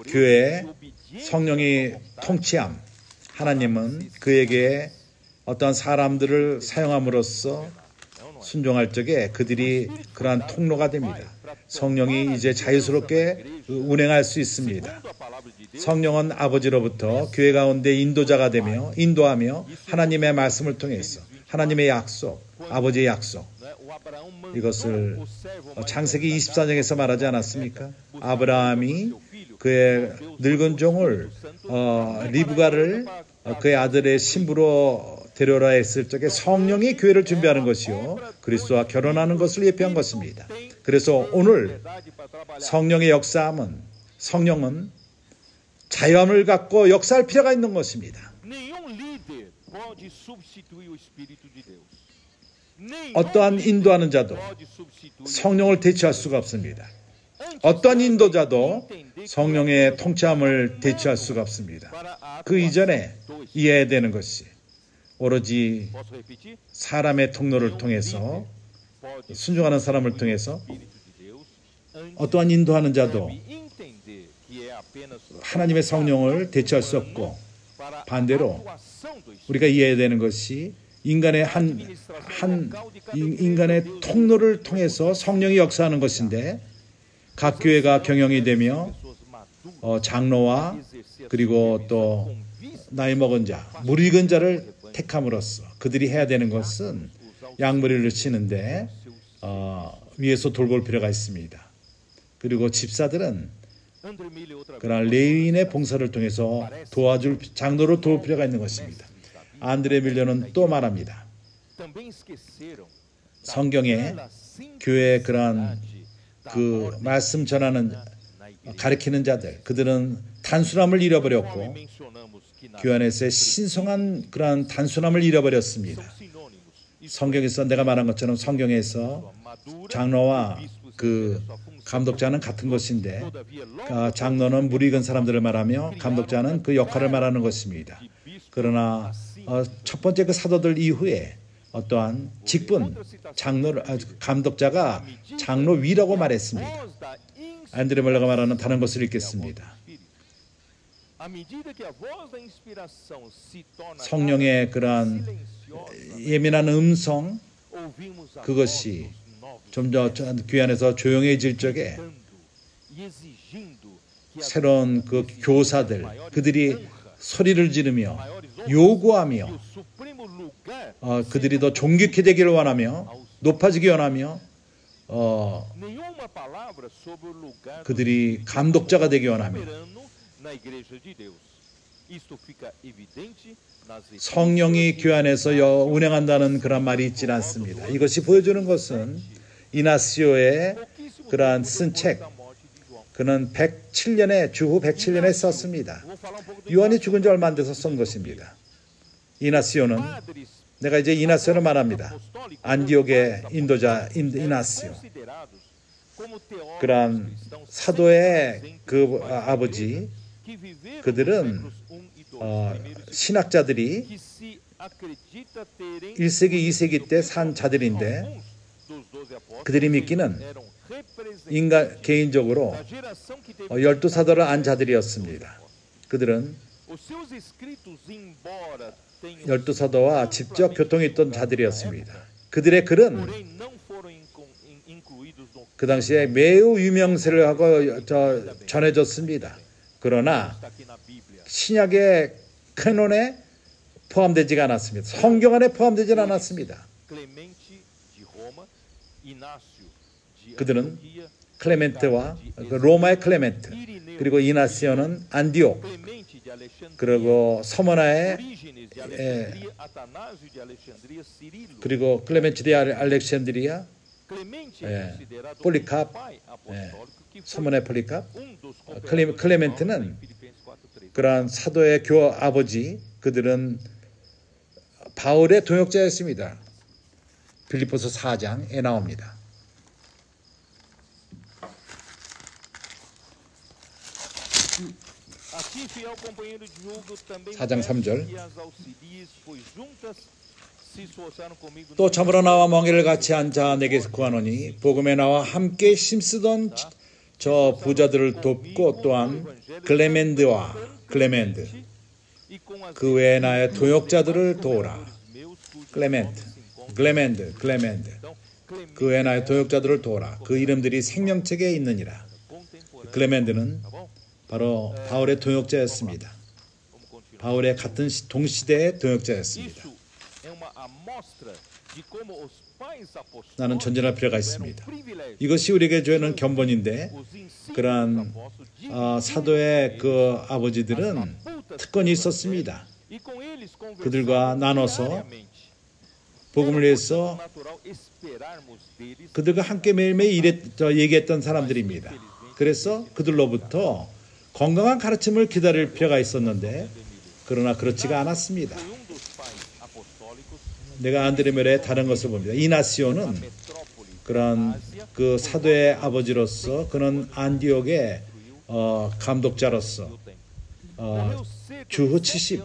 교회에 성령이 통치함, 하나님은 그에게 어떤 사람들을 사용함으로써 순종할 적에 그들이 그러한 통로가 됩니다. 성령이 이제 자유스럽게 운행할 수 있습니다. 성령은 아버지로부터 교회 가운데 인도자가 되며 인도하며 하나님의 말씀을 통해서 하나님의 약속, 아버지의 약속, 이것을 창세기 24장에서 말하지 않았습니까? 아브라함이 그의 늙은 종을 리브가를 그의 아들의 신부로 데려오라 했을 적에 성령이 교회를 준비하는 것이요 그리스도와 결혼하는 것을 예표한 것입니다. 그래서 오늘 성령의 역사함은, 성령은 자유함을 갖고 역사할 필요가 있는 것입니다. 어떠한 인도하는 자도 성령을 대체할 수가 없습니다. 어떠한 인도자도 성령의 통치함을 대체할 수가 없습니다. 그 이전에 이해해야 되는 것이 오로지 사람의 통로를 통해서, 순종하는 사람을 통해서 어떠한 인도하는 자도 하나님의 성령을 대체할 수 없고, 반대로 우리가 이해해야 되는 것이 인간의 인간의 통로를 통해서 성령이 역사하는 것인데, 각 교회가 경영이 되며 장로와 그리고 또 나이 먹은 자, 무익은 자를 택함으로써 그들이 해야 되는 것은 양머리를 치는데 위에서 돌볼 필요가 있습니다. 그리고 집사들은 그러나 레위인의 봉사를 통해서 도와줄 장로로 도울 필요가 있는 것입니다. 안드레 밀러는 또 말합니다. 성경에 교회의 그러한 그 말씀 전하는 가르치는 자들, 그들은 단순함을 잃어버렸고 교회 안에서의 신성한 그러한 단순함을 잃어버렸습니다. 성경에서 내가 말한 것처럼 성경에서 장로와 그 감독자는 같은 것인데, 장로는 무익은 사람들을 말하며 감독자는 그 역할을 말하는 것입니다. 그러나 첫 번째 그 사도들 이후에 어떠한 직분, 감독자가 장로 위라고 말했습니다. 안드레 밀러가 말하는 다른 것을 읽겠습니다. 성령의 그러한 예민한 음성, 그것이 좀 더 교회 안에서 조용해질 적에 새로운 그 교사들, 그들이 소리를 지르며 요구하며 그들이 더 존귀케 되기를 원하며 높아지기 원하며 그들이 감독자가 되기 원하며 성령이 교회 안에서 운행한다는 그런 말이 있지 않습니다. 이것이 보여주는 것은 이나시오의 그러한 쓴 책, 그는 107년에 주후 107년에 썼습니다. 요한이 죽은 지 얼마 안 돼서 쓴 것입니다. 이나시오는, 내가 이제 이나시오를 말합니다. 안디옥의 인도자 이나시오, 그러한 사도의 그 아버지, 그들은 신학자들이 1세기, 2세기 때 산 자들인데 그들이 믿기는 개인적으로 12사도를 안 자들이었습니다. 그들은 12사도와 직접 교통이 있던 자들이었습니다. 그들의 글은 그 당시에 매우 유명세를 하고 전해졌습니다. 그러나 신약의 캐논에 포함되지가 않았습니다. 성경 안에 포함되지 않았습니다. 그들은 클레멘트와 로마의 클레멘트, 그리고 이나시오는 안디옥, 그리고 서머나의 그리고 클레멘트 대 알렉산드리아, 폴리캅, 서머나의 폴리캅, 클레멘트는 그러한 사도의 아버지, 그들은 바울의 동역자였습니다. 빌립보서 4장에 나옵니다. 4장 3절. 또 참으로 나와 멍에를 같이 앉아 내게서 구하노니 복음에 나와 함께 힘쓰던 저 부자들을 돕고 또한 클레멘드 그 외에 나의 동역자들을 도우라. 클레멘드 그 외에 나의 동역자들을 도우라. 그 이름들이 생명책에 있느니라. 클레멘드는 바로 바울의 동역자였습니다. 바울의 같은 동시대의 동역자였습니다. 나는 전진할 필요가 있습니다. 이것이 우리에게 주는 견본인데, 그러한 사도의 그 아버지들은 특권이 있었습니다. 그들과 나눠서 복음을 위해서 그들과 함께 매일매일 얘기했던 사람들입니다. 그래서 그들로부터 건강한 가르침을 기다릴 필요가 있었는데, 그러나 그렇지가 않았습니다. 내가 안드레멜의 다른 것을 봅니다. 이나시오는 그런 그 사도의 아버지로서, 그는 안디옥의 감독자로서 주후 70,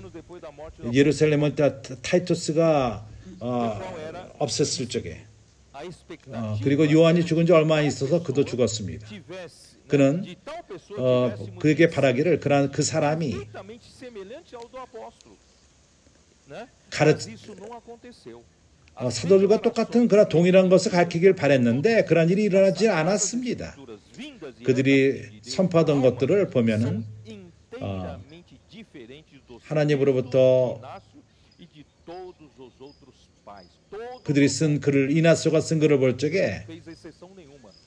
예루살렘은 타이투스가 없앴을 적에, 그리고 요한이 죽은 지 얼마 안 있어서 그도 죽었습니다. 그는 그에게 바라기를, 그 사람이 사도들과 똑같은 그런 동일한 것을 가르치길 바랬는데 그런 일이 일어나지 않았습니다. 그들이 선포하던 것들을 보면은 하나님으로부터 그들이 쓴 글을, 이나시오가 쓴 글을 볼 적에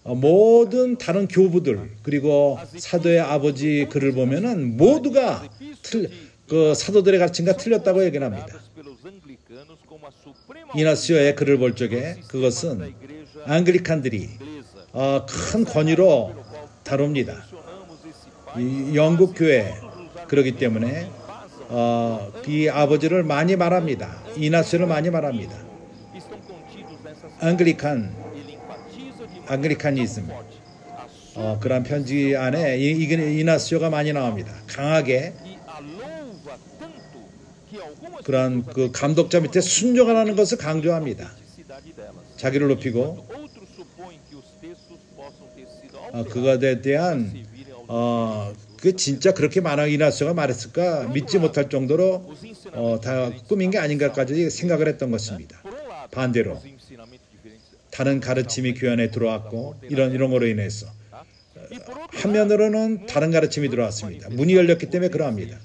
모든 다른 교부들, 그리고 사도의 아버지 글을 보면은 모두가 그 사도들의 가르침과 틀렸다고 얘기합니다. 이나시오의 글을 볼 적에 그것은 앙글리칸들이 큰 권위로 다룹니다. 영국 교회, 그렇기 때문에 이 아버지를 많이 말합니다. 이나시오를 많이 말합니다. 앙글리카니즘, 그런 편지 안에 이나시오가 많이 나옵니다. 강하게 그런 그 감독자 밑에 순종하라는 것을 강조합니다. 자기를 높이고 그것에 대한 그 진짜 그렇게 만왕 이나수가 말했을까 믿지 못할 정도로 다 꿈인 게 아닌가까지 생각을 했던 것입니다. 반대로 다른 가르침이 교회 안에 들어왔고 이런 거로 인해서 한면으로는 다른 가르침이 들어왔습니다. 문이 열렸기 때문에 그러합니다.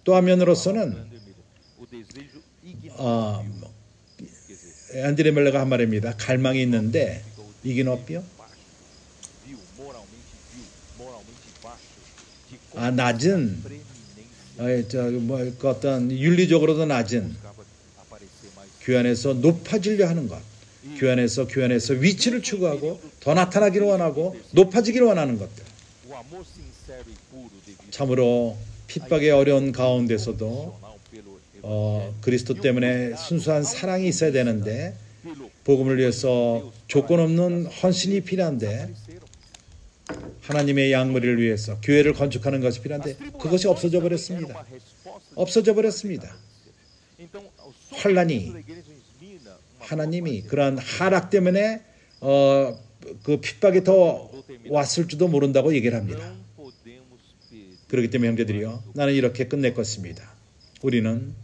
또 한면으로서는 안드레 멜러가 한 말입니다. 갈망이 있는데 이긴 없비요? 낮은 어떤 윤리적으로도 낮은 교회 안에서 높아지려 하는 것, 교회 안에서 위치를 추구하고 더 나타나기를 원하고 높아지기를 원하는 것들. 참으로 핍박의 어려운 가운데서도 그리스도 때문에 순수한 사랑이 있어야 되는데 복음을 위해서 조건 없는 헌신이 필요한데 하나님의 양머리를 위해서 교회를 건축하는 것이 필요한데 그것이 없어져 버렸습니다. 없어져 버렸습니다. 환란이 하나님이 그러한 하락 때문에 그 핍박이 더 왔을지도 모른다고 얘기를 합니다. 그렇기 때문에 형제들이요, 나는 이렇게 끝낼 것입니다. 우리는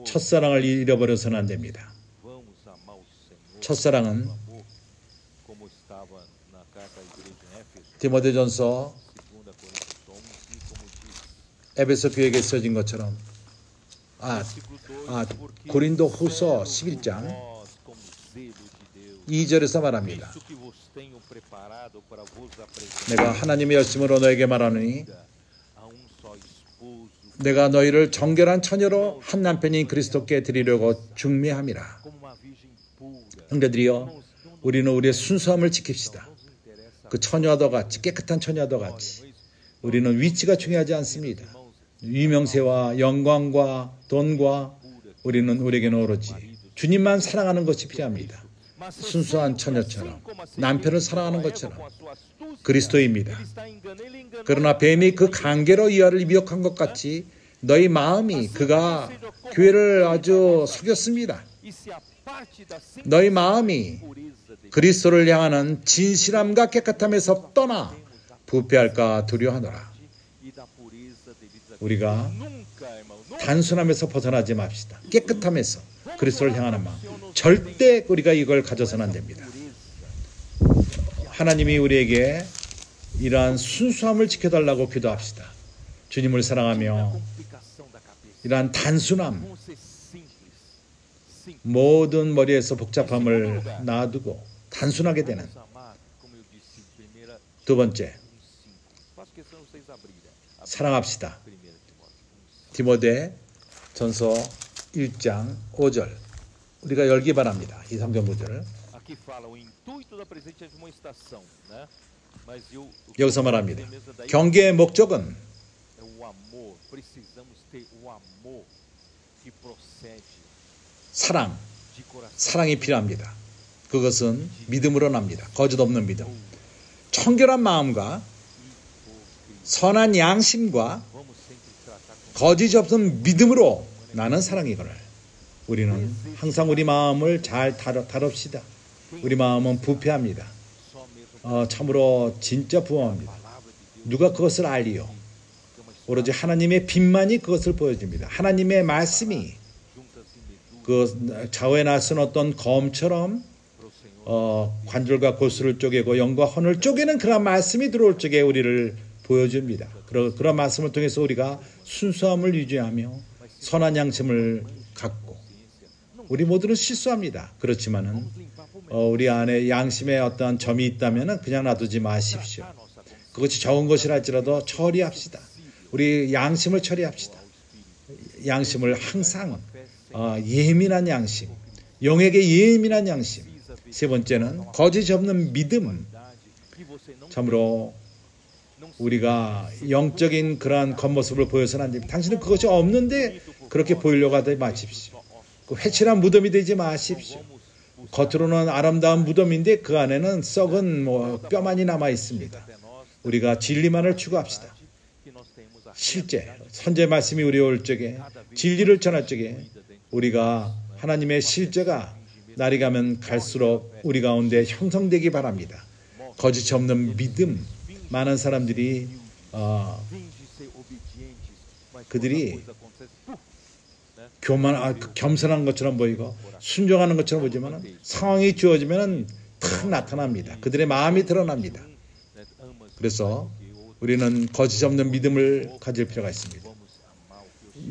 첫사랑을 잃어버려서는 안 됩니다. 첫사랑은 디모데전서 에베소 교회에게 써진 것처럼 고린도후서 11장 2절에서 말합니다. 내가 하나님의 열심으로 너에게 말하노니 내가 너희를 정결한 처녀로 한 남편인 그리스도께 드리려고 중매함이라. 형제들이여, 우리는 우리의 순수함을 지킵시다. 그 처녀도 같이, 깨끗한 처녀도 같이 우리는 위치가 중요하지 않습니다. 유명세와 영광과 돈과 우리는 우리에게는 오로지 주님만 사랑하는 것이 필요합니다. 순수한 처녀처럼 남편을 사랑하는 것처럼 그리스도입니다. 그러나 뱀이 그 관계로 이하를 미혹한 것 같이 너희 마음이 그가 교회를 아주 속였습니다. 너희 마음이 그리스도를 향하는 진실함과 깨끗함에서 떠나 부패할까 두려워하노라. 우리가 단순함에서 벗어나지 맙시다. 깨끗함에서 그리스도를 향하는 마음. 절대 우리가 이걸 가져서는 안 됩니다. 하나님이 우리에게 이러한 순수함을 지켜달라고 기도합시다. 주님을 사랑하며 이러한 단순함, 모든 머리에서 복잡함을 놔두고 단순하게 되는. 두 번째, 사랑합시다. 디모데 전서 1장 5절 우리가 열기 바랍니다. 이 성경 구절을. 여기서 말합니다. 경계의 목적은 사랑이 필요합니다. 그것은 믿음으로 납니다. 거짓 없는 믿음. 청결한 마음과 선한 양심과 거짓 없는 믿음으로 나는 사랑이거늘. 우리는 항상 우리 마음을 잘 다룹시다. 우리 마음은 부패합니다. 참으로 진짜 부합니다. 누가 그것을 알리요? 오로지 하나님의 빛만이 그것을 보여줍니다. 하나님의 말씀이 그 좌우에 나선 어떤 검처럼 관절과 골수를 쪼개고 영과 혼을 쪼개는 그런 말씀이 들어올 적에 우리를 보여줍니다. 그런 말씀을 통해서 우리가 순수함을 유지하며 선한 양심을 갖고, 우리 모두는 실수합니다. 그렇지만은 우리 안에 양심의 어떤 점이 있다면은 그냥 놔두지 마십시오. 그것이 적은 것이라 할지라도 처리합시다. 우리 양심을 처리합시다. 양심을 항상 예민한 양심, 영에게 예민한 양심. 세 번째는 거짓 없는 믿음. 참으로 우리가 영적인 그러한 겉모습을 보여서는 안 됩니다. 당신은 그것이 없는데 그렇게 보이려고 하지 마십시오. 그 회칠한 무덤이 되지 마십시오. 겉으로는 아름다운 무덤인데 그 안에는 썩은 뼈만이 남아 있습니다. 우리가 진리만을 추구합시다. 실제 선제 말씀이 우리 올 적에, 진리를 전할 적에 우리가 하나님의 실제가 날이 가면 갈수록 우리 가운데 형성되기 바랍니다. 거짓 없는 믿음, 많은 사람들이 그들이 겸손한 것처럼 보이고 순종하는 것처럼 보지만 상황이 주어지면 탁 나타납니다. 그들의 마음이 드러납니다. 그래서 우리는 거짓 없는 믿음을 가질 필요가 있습니다.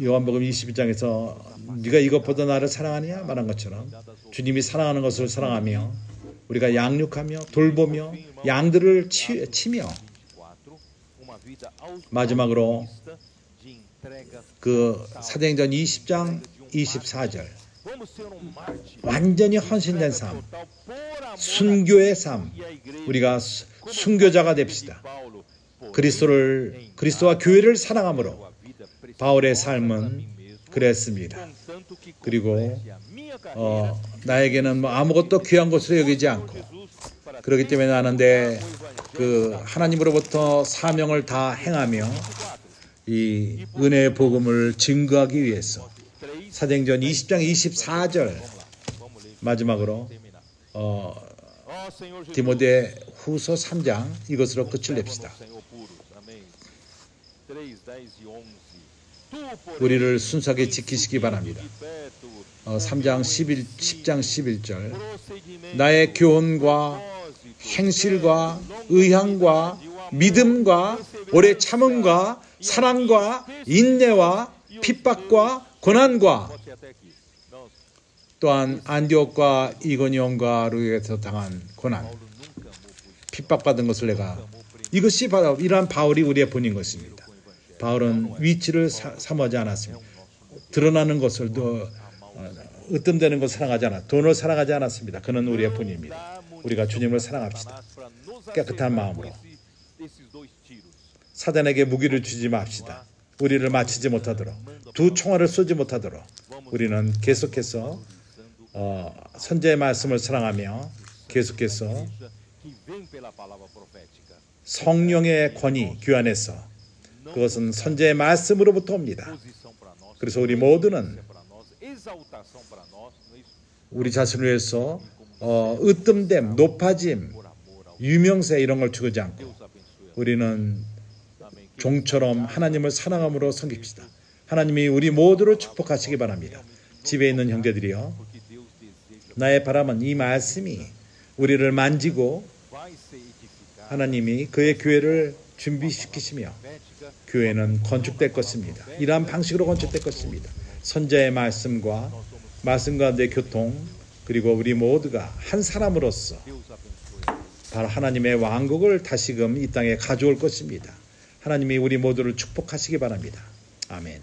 요한복음 21장에서 네가 이것보다 나를 사랑하느냐 말한 것처럼 주님이 사랑하는 것을 사랑하며 우리가 양육하며 돌보며 양들을 치며 마지막으로 그 사도행전 20장 24절 완전히 헌신된 삶, 순교의 삶, 우리가 순교자가 됩시다. 그리스도와 교회를 사랑함으로 바울의 삶은 그랬습니다. 그리고 나에게는 아무것도 귀한 것으로 여기지 않고 그렇기 때문에 나는 그 하나님으로부터 사명을 다 행하며 이 은혜의 복음을 증거하기 위해서 사도행전 20장 24절 마지막으로 디모데 후서 3장 이것으로 끝을 냅시다. 우리를 순수하게 지키시기 바랍니다. 10장 11절 나의 교훈과 행실과 의향과 믿음과 오래 참음과 사랑과 인내와 핍박과 고난과 또한 안디옥과 이고니온과 루에서 당한 고난 핍박받은 것을 내가 이것이 바로 이러한 바울이 우리의 본인 것입니다. 바울은 위치를 사모하지 않았습니다. 드러나는 것을 으뜸되는 것을 사랑하지 않았 돈을 사랑하지 않았습니다. 그는 우리의 본인입니다. 우리가 주님을 사랑합시다. 깨끗한 마음으로 사단에게 무기를 주지 맙시다. 우리를 맞히지 못하도록 두 총알을 쏘지 못하도록 우리는 계속해서 선지의 말씀을 사랑하며 계속해서 성령의 권위 교환해서 그것은 선지의 말씀으로부터 옵니다. 그래서 우리 모두는 우리 자신을 위해서 으뜸됨, 높아짐, 유명세 이런 걸 추구하지 않고 우리는 종처럼 하나님을 사랑함으로 섬깁시다. 하나님이 우리 모두를 축복하시기 바랍니다. 집에 있는 형제들이여, 나의 바람은 이 말씀이 우리를 만지고 하나님이 그의 교회를 준비시키시며 교회는 건축될 것입니다. 이러한 방식으로 건축될 것입니다. 선지자의 말씀 가운데 교통, 그리고 우리 모두가 한 사람으로서 바로 하나님의 왕국을 다시금 이 땅에 가져올 것입니다. 하나님이 우리 모두를 축복하시기 바랍니다. 아멘.